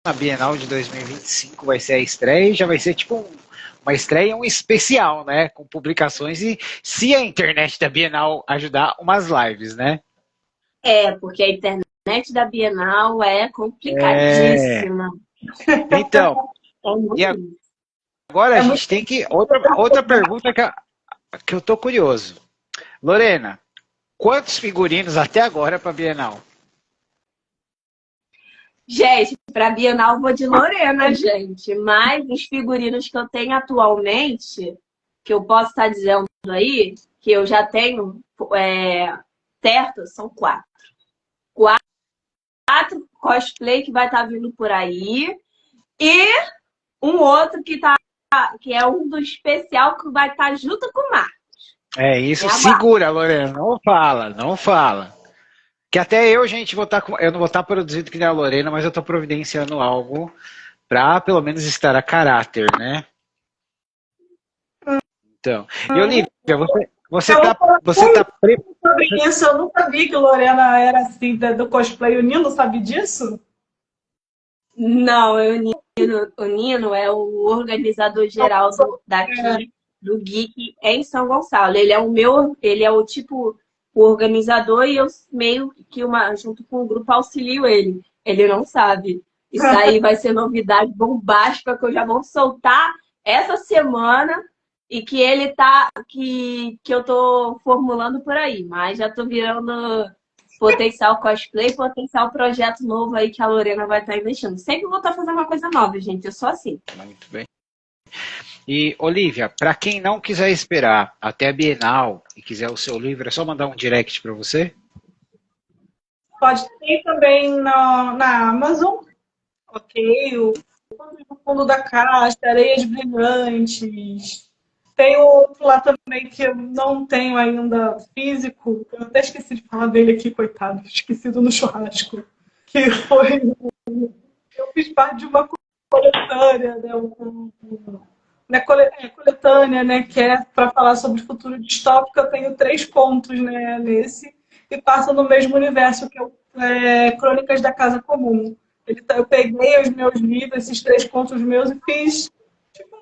na Bienal de 2025 vai ser a estreia e já vai ser tipo uma estreia, um especial, né? Com publicações e se a internet da Bienal ajudar, umas lives, né? Porque a internet da Bienal é complicadíssima. Então, É muito e difícil. agora a gente tem que... Outra pergunta que eu tô curioso. Lorena, quantos figurinos até agora para Bienal? Gente, para Bienal eu vou de Lorena, gente. Mas os figurinos que eu tenho atualmente, que eu posso estar dizendo aí, que eu já tenho certo, são 4. 4 cosplay que vai estar vindo por aí. E um outro que é um do especial que vai estar junto com o Mar. É isso, segura, Lorena, não fala, não fala. Que até eu, gente, eu não vou estar produzindo que nem a Lorena, mas eu estou providenciando algo para pelo menos estar a caráter, né? Então, e Olivia, você tá sobre isso, eu nunca vi que Lorena era assim do cosplay. O Nilo sabe disso? Não, o Nino é o organizador geral daqui do Geek em São Gonçalo. Ele é o tipo o organizador e eu meio que junto com o grupo auxilio ele. Ele não sabe. Isso aí vai ser novidade bombástica que eu já vou soltar essa semana e que ele que eu tô formulando por aí, mas já tô virando potencial cosplay, potencial projeto novo aí que a Lorena vai estar investindo. Sempre vou estar fazendo uma coisa nova, gente. Eu sou assim. Muito bem. E, Olivia, para quem não quiser esperar até a Bienal e quiser o seu livro, é só mandar um direct para você? Pode ter também na Amazon. Ok. O Fundo da Caixa, Areias Brilhantes. Tem outro lá também que eu não tenho ainda físico. Eu até esqueci de falar dele aqui, coitado. Esquecido no churrasco. Que foi... Eu fiz parte de uma coletânea, né? Coletânea, né? Que é para falar sobre futuro distópico. Eu tenho 3 contos, né, nesse. E passa no mesmo universo que Crônicas da Casa Comum. Eu peguei os meus livros, esses 3 contos meus, e fiz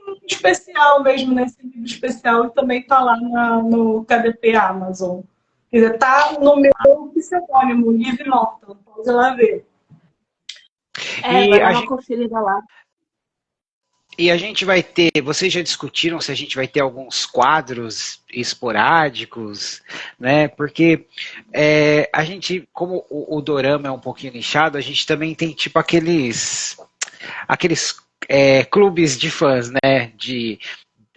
um especial mesmo nesse livro especial, e também está lá no KDP Amazon. Quer dizer, está no meu pseudônimo, Liv Norton. Pode ir lá ver. Vai dar uma conferida lá. E a gente vai ter, vocês já discutiram se a gente vai ter alguns quadros esporádicos, né? Porque a gente, como o dorama é um pouquinho nichado, a gente também tem tipo aqueles clubes de fãs, né?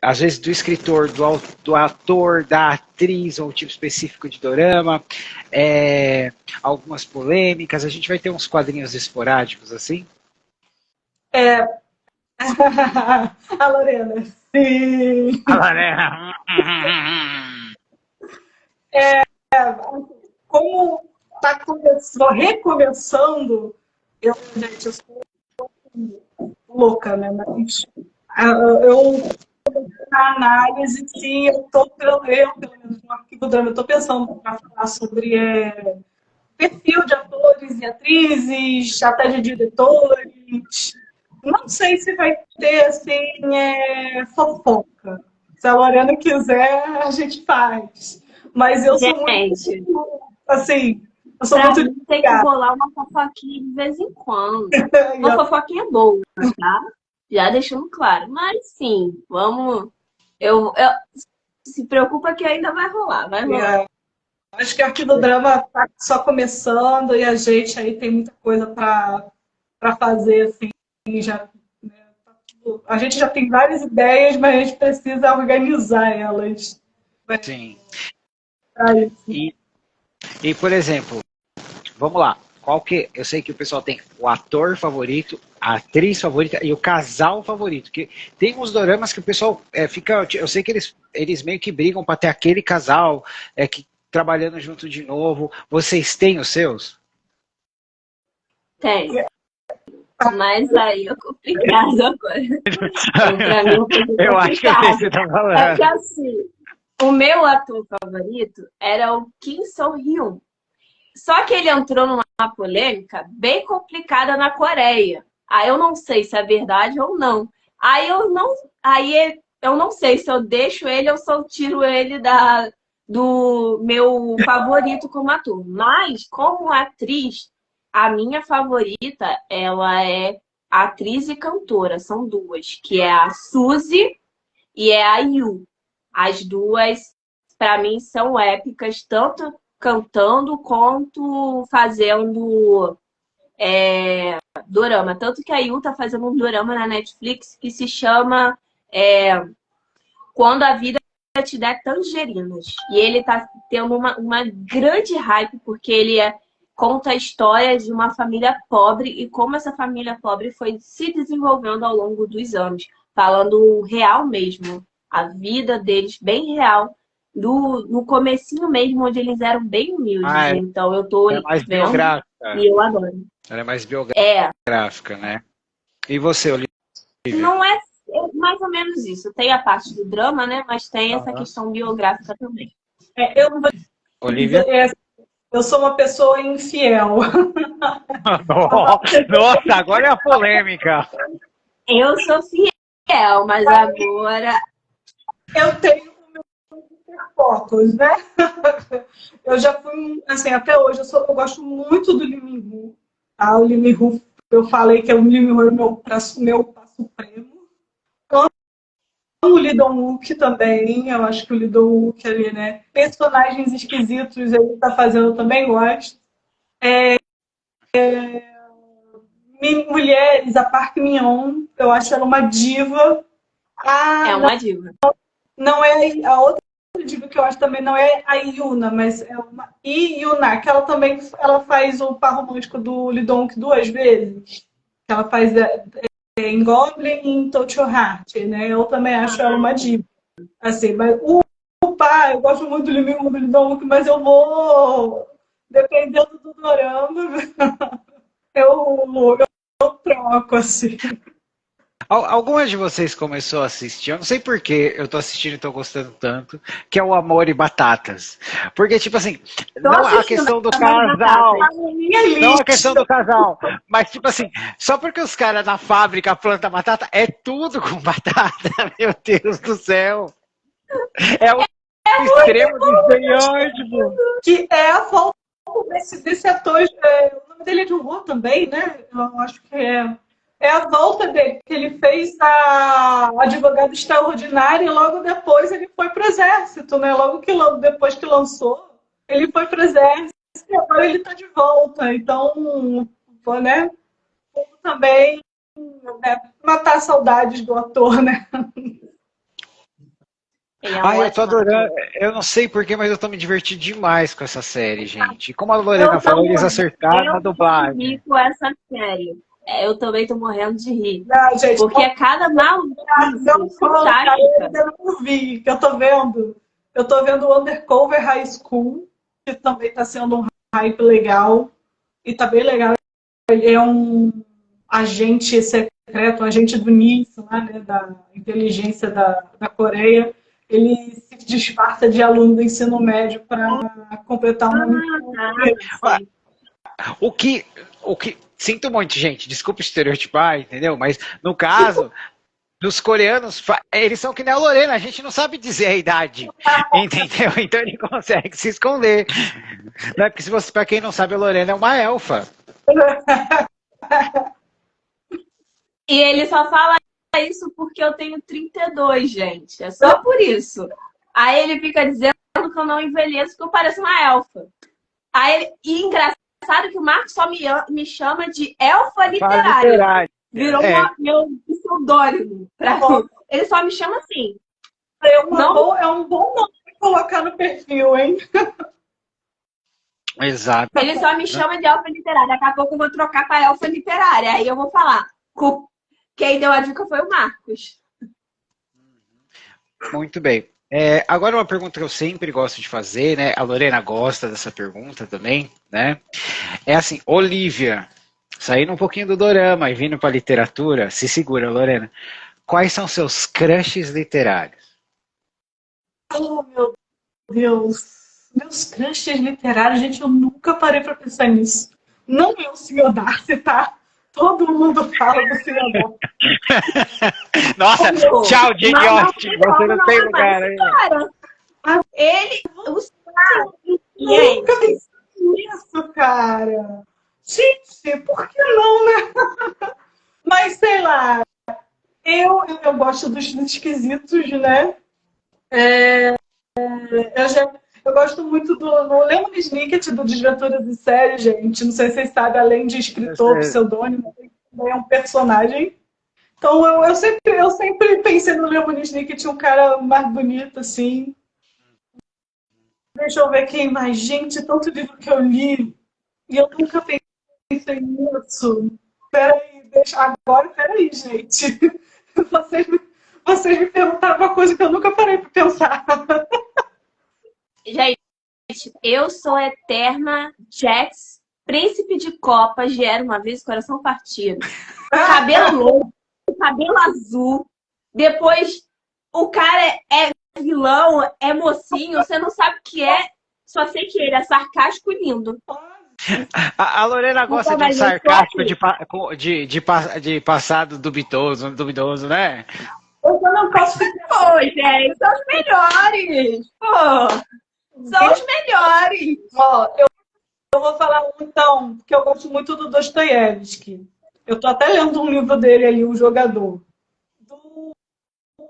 Às vezes do escritor, do ator, da atriz, ou um tipo específico de dorama, algumas polêmicas. A gente vai ter uns quadrinhos esporádicos assim? A Lorena, sim. A Lorena. Como está recomeçando, gente, eu sou louca, né? Mas eu na análise, sim, eu pelo menos no Arquivo Drama, eu estou pensando para falar sobre perfil de atores e atrizes, até de diretores. Não sei se vai ter, assim, fofoca. Se a Lorena quiser, a gente faz. Mas eu sou muito, assim, eu sou pra muito mim tem que rolar uma fofoquinha de vez em quando. Uma fofoquinha boa, tá? Já deixando claro. Mas, sim, vamos... se preocupa que ainda vai rolar, vai rolar. Acho que o Arquivo Drama está só começando e a gente aí tem muita coisa para fazer, assim, já, né, a gente já tem várias ideias, mas a gente precisa organizar elas. Sim. E, por exemplo, vamos lá. Eu sei que o pessoal tem o ator favorito, a atriz favorita e o casal favorito. Que tem uns doramas que o pessoal eu sei que eles meio que brigam para ter aquele casal que trabalhando junto de novo. Vocês têm os seus? Tem. Mas aí é complicado agora. Pra mim, eu acho que eu sei o que você tá falando. É que assim, o meu ator favorito era o Kim So-hyun. Só que ele entrou numa polêmica bem complicada na Coreia. Aí eu não sei se é verdade ou não. Aí eu não sei se eu deixo ele ou se eu tiro ele do meu favorito como ator. Mas, como atriz, a minha favorita, ela é atriz e cantora, são duas, que é a Suzy e é a Yu. As duas, para mim, são épicas, tanto cantando quanto fazendo dorama. Tanto que a Yu tá fazendo um dorama na Netflix que se chama Quando a Vida Te Der Tangerinas. E ele tá tendo uma grande hype, porque ele conta a história de uma família pobre e como essa família pobre foi se desenvolvendo ao longo dos anos. Falando real mesmo. A vida deles bem real. No comecinho mesmo, onde eles eram bem humildes. Então eu tô mais vendo biográfica. e eu adoro. Ela é mais biográfica, né? E você, Olivia? Não é mais ou menos isso. Tem a parte do drama, né? Mas tem essa questão biográfica também. Eu não vou Olivia? Eu sou uma pessoa infiel. Nossa, agora é a polêmica. Eu sou fiel, mas agora... Eu tenho fotos, né? Eu já fui, assim, até hoje, eu gosto muito do Lee Min-ho. Tá? O Lee Min-ho, eu falei que o Lee Min-ho é meu passo supremo. O Lee Dong-wook também, eu acho que o Lee Dong-wook ali, né? Personagens esquisitos ele tá fazendo, eu também gosto. Mulheres, a Park Min-young, eu acho ela uma diva. É uma diva. Não é a outra diva que eu acho também, não é a Yuna, mas é uma Yuna, que ela também faz o par romântico do Lee Dong-wook 2 vezes. Ela faz em Goblin e em Tokyo Heart, né? Eu também acho ela uma diva. Assim, mas o pai, eu gosto muito do Lee Min-ho, do Lee Dong-wook, mas eu vou, dependendo do dorama, eu troco, assim. Alguma de vocês começou a assistir, eu não sei por que eu tô assistindo e tô gostando tanto, que é o Amor e Batatas. Porque, tipo assim, não a questão do casal, não a questão do casal, mas, tipo assim, só porque os caras na fábrica plantam batata, é tudo com batata, meu Deus do céu. É o extremo do estereótipo. Que é a volta desse ator, o nome dele é Jung-woo também, né? Eu acho que é a volta dele, que ele fez a Advogado Extraordinário e logo depois ele foi para o Exército, né? Logo depois que lançou, ele foi para o Exército e agora ele está de volta. Então, né? Também matar saudades do ator, né? Eu tô adorando. Eu não sei porquê, mas eu tô me divertindo demais com essa série, gente. Como a Lorena falou, eles acertaram a dublagem. Eu com essa série. Eu também tô morrendo de rir. Não, gente, porque é cada maluquice eu não vi, que eu tô vendo. Eu tô vendo o Undercover High School, que também tá sendo um hype legal. E tá bem legal. Ele é um agente secreto, um agente do NIS, né, da inteligência da Coreia. Ele se disfarça de aluno do ensino médio para completar uma missão. O que sinto muito, gente, desculpa estereotipar, entendeu? Mas no caso dos coreanos, eles são que nem a Lorena, a gente não sabe dizer a idade, entendeu? Então ele consegue se esconder. Não é porque se você, para quem não sabe, a Lorena é uma elfa. E ele só fala isso porque eu tenho 32, gente. É só por isso. Aí ele fica dizendo que eu não envelheço, que eu pareço uma elfa. E engraçado que o Marcos só me chama de elfa literária. Virou meu pseudônimo. Ele só me chama assim. É um bom nome pra colocar no perfil, hein? Exato. Ele só me chama de elfa literária. Daqui a pouco eu vou trocar para elfa literária. Aí eu vou falar. Quem deu a dica foi o Marcos. Muito bem. Agora uma pergunta que eu sempre gosto de fazer, né? A Lorena gosta dessa pergunta também, né? É assim, Olivia, saindo um pouquinho do dorama e vindo para a literatura, se segura, Lorena. Quais são seus crushes literários? Oh, meu Deus. Meus crushes literários, gente, eu nunca parei para pensar nisso. Não é o Sr. Darcy, tá? Todo mundo fala do Sr. Darcy. Nossa, tchau, Jane Austen. Você não tem lugar aí. Ele... Nunca pensei nisso, cara. Gente, por que não, né? Mas gosto dos esquisitos, né? Eu gosto muito do Lemony Snicket, do Desventuras em Série, gente. Não sei se vocês sabem, além de escritor, pseudônimo, ele também é um personagem. Então eu sempre pensei no Lemony Snicket, um cara mais bonito, assim. Deixa eu ver quem mais. Gente, tanto livro que eu li e eu nunca pensei nisso. Peraí, gente. Vocês me perguntaram uma coisa que eu nunca parei para pensar. Gente, eu sou eterna Jax, príncipe de copas, de Era Uma Vez, coração partido. Cabelo longo, cabelo azul. Depois, o cara é vilão, é mocinho, você não sabe o que é. Só sei que ele é sarcástico e lindo. A Lorena gosta de um sarcástico de passado duvidoso, né? Eu não posso ficar. Pô, gente, são os melhores. Pô, são os melhores. Ó, eu vou falar então, que eu gosto muito do Dostoiévski. Eu tô até lendo um livro dele ali, O Jogador. Do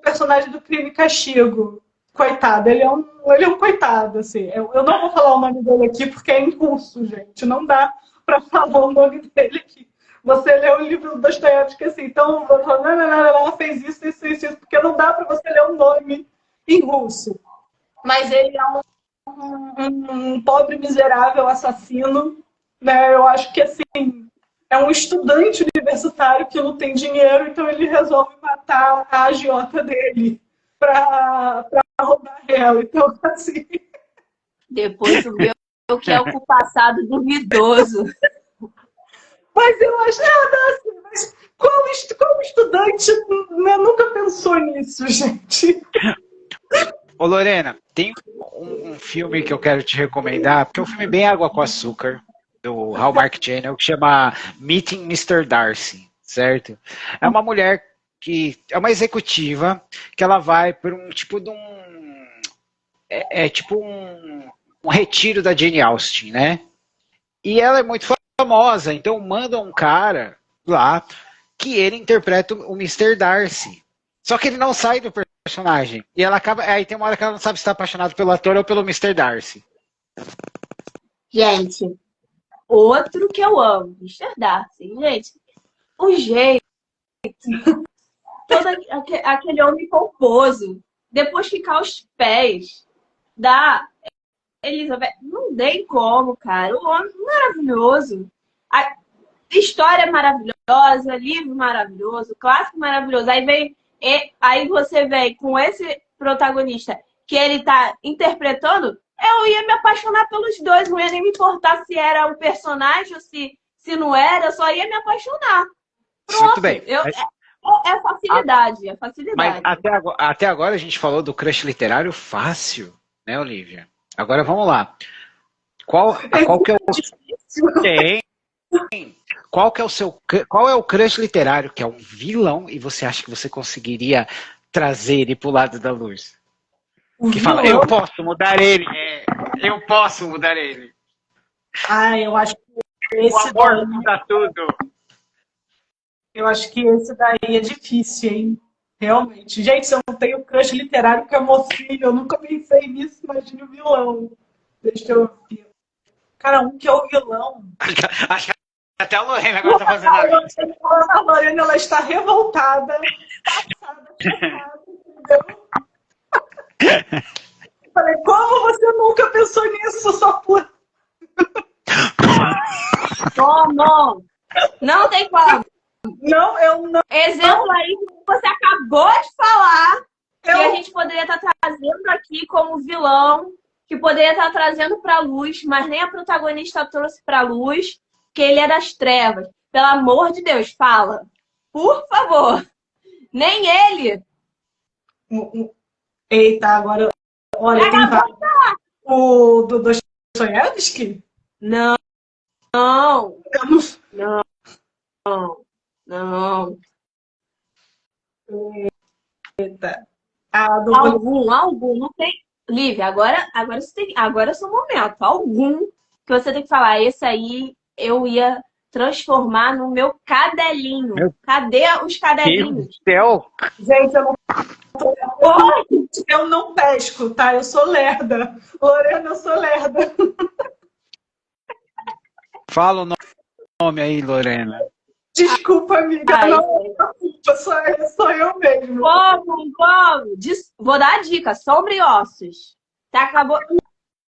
personagem do Crime e Castigo. Coitado, ele é um coitado, assim. Eu não vou falar o nome dele aqui porque é em curso, gente. Não dá para falar o nome dele aqui. Você lê o livro do Dostoiévski assim, então ela fez isso, porque não dá para você ler o nome em russo. Mas ele é um pobre miserável assassino, né? Eu acho que assim é um estudante universitário que não tem dinheiro, então ele resolve matar a agiota dele para roubar ela. Então, assim. Depois o meu que é o passado duvidoso. Mas eu acho, assim, mas qual estudante nunca pensou nisso, gente? Ô Lorena, tem um filme que eu quero te recomendar, porque é um filme bem água com açúcar, do Hallmark Channel, que chama Meeting Mr. Darcy, certo? É uma mulher que é uma executiva, que ela vai por um tipo de um... tipo um retiro da Jane Austen, né? E ela é muito famosa, então manda um cara lá que ele interpreta o Mr. Darcy. Só que ele não sai do personagem. E ela acaba. Aí tem uma hora que ela não sabe se está apaixonada pelo ator ou pelo Mr. Darcy. Gente, outro que eu amo, Mr. Darcy. Gente, o jeito. Todo aquele homem pomposo. Depois ficar aos pés da Elizabeth. Não tem como, cara. O homem maravilhoso. A história maravilhosa, livro maravilhoso, clássico maravilhoso. Aí você vem com esse protagonista que ele tá interpretando, eu ia me apaixonar pelos dois, não ia nem me importar se era um personagem ou se não era, eu só ia me apaixonar. Pronto. Muito bem. É facilidade, é facilidade. Mas até agora a gente falou do crush literário fácil, né, Olivia? Agora vamos lá. Qual que é o... Tem. Qual é o crush literário que é um vilão e você acha que você conseguiria trazer ele pro lado da luz? Que fala, eu posso mudar ele. Eu posso mudar ele. Eu acho que esse o amor muda tudo. Eu acho que esse daí é difícil, hein? Realmente. Gente, se eu não tenho crush literário que é mocinho, eu nunca pensei nisso, imagine o vilão. Deixa eu ver. Cara, um que é o vilão. Acho que até a Lorena agora tá fazendo a lista. A Lorena, ela está revoltada, passada, chocada, entendeu? Eu falei, como você nunca pensou nisso, sua puta? Como? Não tem como. Não, eu não. Exemplo aí que você acabou de falar, que a gente poderia estar trazendo aqui como vilão, que poderia estar trazendo para a luz, mas nem a protagonista trouxe para a luz, que ele é das trevas. Pelo amor de Deus, fala. Por favor. Nem ele. Eita, agora... Olha, tem vários. O do Dostoiévski? Não. Não. Eu não... Não. Eita. Algum. Não tem... Lívia, agora é o seu momento. Algum que você tem que falar. Esse aí eu ia transformar no meu cadelinho. Meu Cadê os Deus cadelinhos? do céu! Gente, Oi! eu não pesco, tá? Eu sou lerda. Lorena, eu sou lerda. Fala o nome aí, Lorena. Desculpa, amiga. Ai, Não é culpa, sou eu mesmo. como? Vou dar a dica, Sombra e Ossos. Tá, acabou.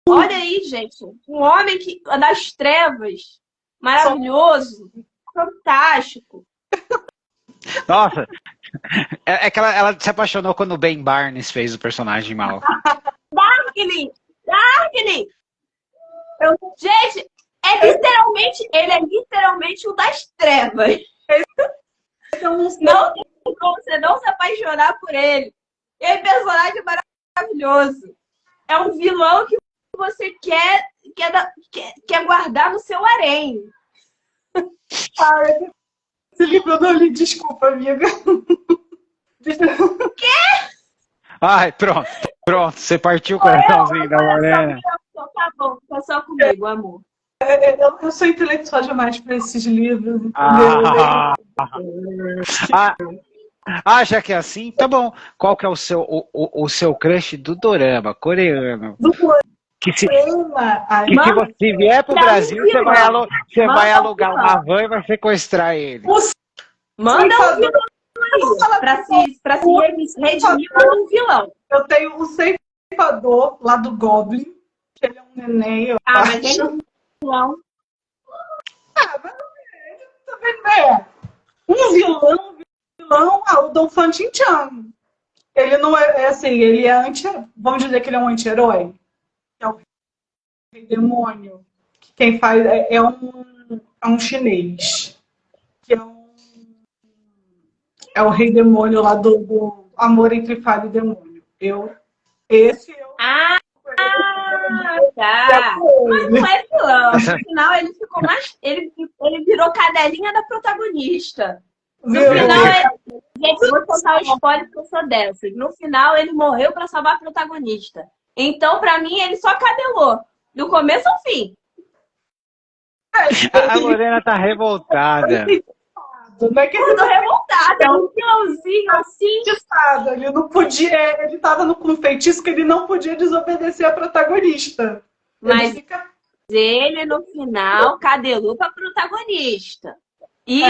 Olha aí, gente. Um homem que das trevas. Maravilhoso. Fantástico. Nossa, é que ela se apaixonou quando o Ben Barnes fez o personagem mal. Darkling! Darkling! Gente, ele é literalmente o das trevas. Eu não sei. Não tem como você não se apaixonar por ele. Ele é um personagem maravilhoso. É um vilão que você quer guardar no seu harém. Ai, esse livro eu não li, desculpa, amiga. Ai, pronto. Você partiu o coraçãozinho da Lorena. Tá bom, tá só comigo, amor. Eu sou intelectual demais para esses livros, entendeu? Ah, acha que é assim? Tá bom. Qual que é o seu crush do dorama coreano? Do Que se poema. Ai, se você vier pro Brasil, você vai alugar vilão. uma van e vai sequestrar ele. Manda um vilão aí, pra se redimir como um vilão. eu tenho o ceifador lá do Goblin, que ele é um neném. Mas ele é um vilão. Também não é. Um vilão, o Dom Fantin-chan. Ele não é assim, ele é vamos dizer que ele é um anti-herói. É o Rei Demônio. Quem faz é um chinês. Que é o Rei Demônio lá do Amor entre Falho e Demônio. Esse eu. Tá. Mas não é vilão. No final ele ficou mais. Ele virou cadelinha da protagonista. No final, gente, eu vou contar o spoiler porque eu sou dessa. No final, ele morreu pra salvar a protagonista. Então, pra mim, ele só cadelou. Do começo ao fim. A Lorena tá revoltada. Não é que Eu tô revoltada. É um vilãozinho assim. ele não podia. Ele tava com um feitiço que ele não podia desobedecer a protagonista. Mas ele, no final, cadelou pra protagonista. E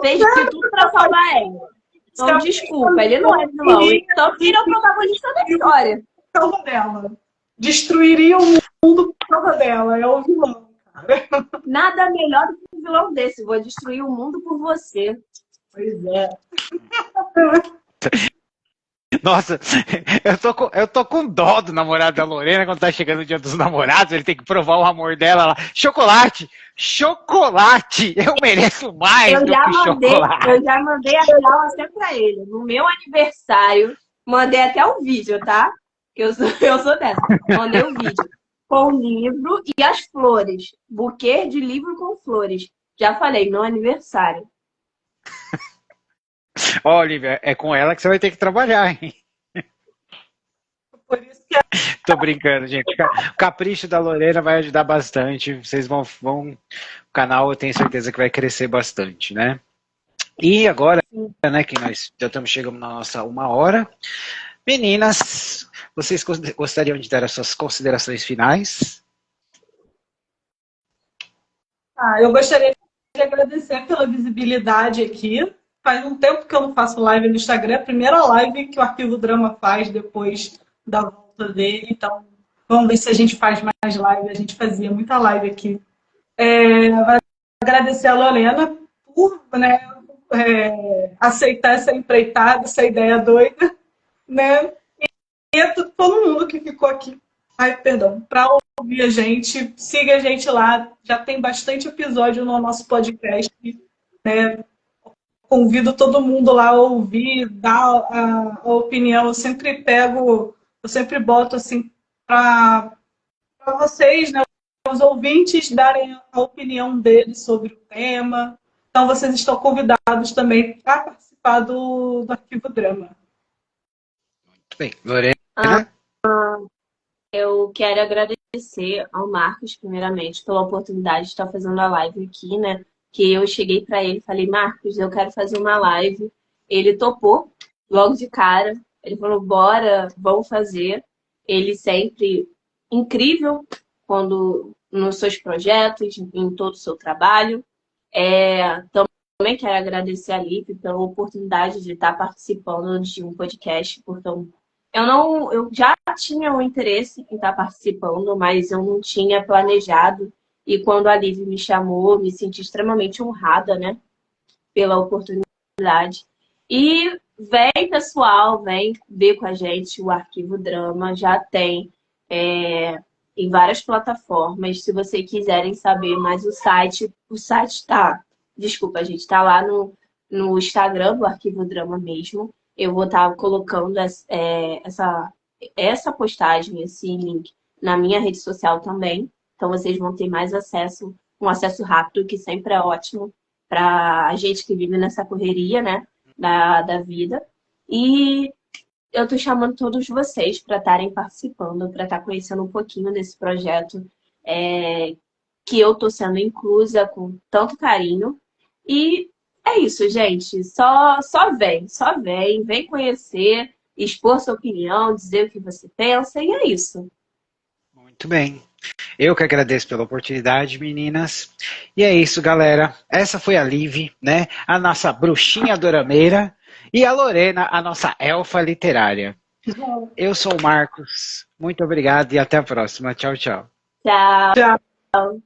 fez de tudo pra salvar ela. Então, desculpa, ele não é vilão. Então, ele é o protagonista da história. Por causa dela. Destruiria o mundo por causa dela. É o vilão, cara. Nada melhor do que um vilão desse. Vou destruir o mundo por você. Pois é. Nossa, eu tô com dó do namorado da Lorena quando tá chegando o dia dos namorados, ele tem que provar o amor dela lá. Chocolate! Chocolate! Eu mereço mais do que chocolate. Eu já mandei a real até pra ele. No meu aniversário, mandei até o vídeo, tá? Eu sou dessa. Mandei o vídeo com o livro e as flores. Buquê de livro com flores. Já falei, meu aniversário. Ó, Olivia, é com ela que você vai ter que trabalhar, hein? Por isso que Tô brincando, gente. O capricho da Lorena vai ajudar bastante. Vocês vão. O canal eu tenho certeza que vai crescer bastante, né? E agora, né, que nós já estamos chegando na nossa 1 hora. Meninas, vocês gostariam de dar as suas considerações finais? eu gostaria de agradecer pela visibilidade aqui. Faz um tempo que eu não faço live no Instagram. É a primeira live que o Arquivo Drama faz depois da volta dele. Então, vamos ver se a gente faz mais live. A gente fazia muita live aqui. Agradecer a Lorena por aceitar essa empreitada, essa ideia doida. Né? E a todo mundo que ficou aqui. Para ouvir a gente. Siga a gente lá. Já tem bastante episódio no nosso podcast. Né? Convido todo mundo lá a ouvir, dar a opinião. Eu sempre boto assim para vocês, né, os ouvintes, darem a opinião deles sobre o tema. Então, vocês estão convidados também para participar do Arquivo Drama. Muito bem. Lorena? Eu quero agradecer ao Marcos, primeiramente, pela oportunidade de estar fazendo a live aqui, né? que eu cheguei para ele e falei, Marcos, eu quero fazer uma live. Ele topou logo de cara. Ele falou, bora, vamos fazer. Ele sempre incrível quando nos seus projetos, em todo o seu trabalho. Também quero agradecer a Liv pela oportunidade de estar participando de um podcast, porque eu já tinha o interesse em estar participando, mas eu não tinha planejado. E quando a Liv me chamou, me senti extremamente honrada, né, pela oportunidade. E vem, pessoal, vem ver com a gente o Arquivo Drama. Já tem em várias plataformas. Se vocês quiserem saber mais o site está... Desculpa, a gente está lá no Instagram do Arquivo Drama mesmo. Eu vou estar colocando essa postagem, esse link, na minha rede social também. Então, vocês vão ter mais acesso, um acesso rápido, que sempre é ótimo para a gente que vive nessa correria, né, da vida. E eu estou chamando todos vocês para estarem participando, para estar conhecendo um pouquinho desse projeto que eu estou sendo inclusa com tanto carinho. E é isso, gente. Só vem conhecer, expor sua opinião, dizer o que você pensa, e é isso. Muito bem. Eu que agradeço pela oportunidade, meninas. E é isso, galera. Essa foi a Liv, né? A nossa bruxinha dorameira. E a Lorena, a nossa elfa literária. Eu sou o Marcos. Muito obrigado e até a próxima. Tchau, tchau. Tchau. Tchau.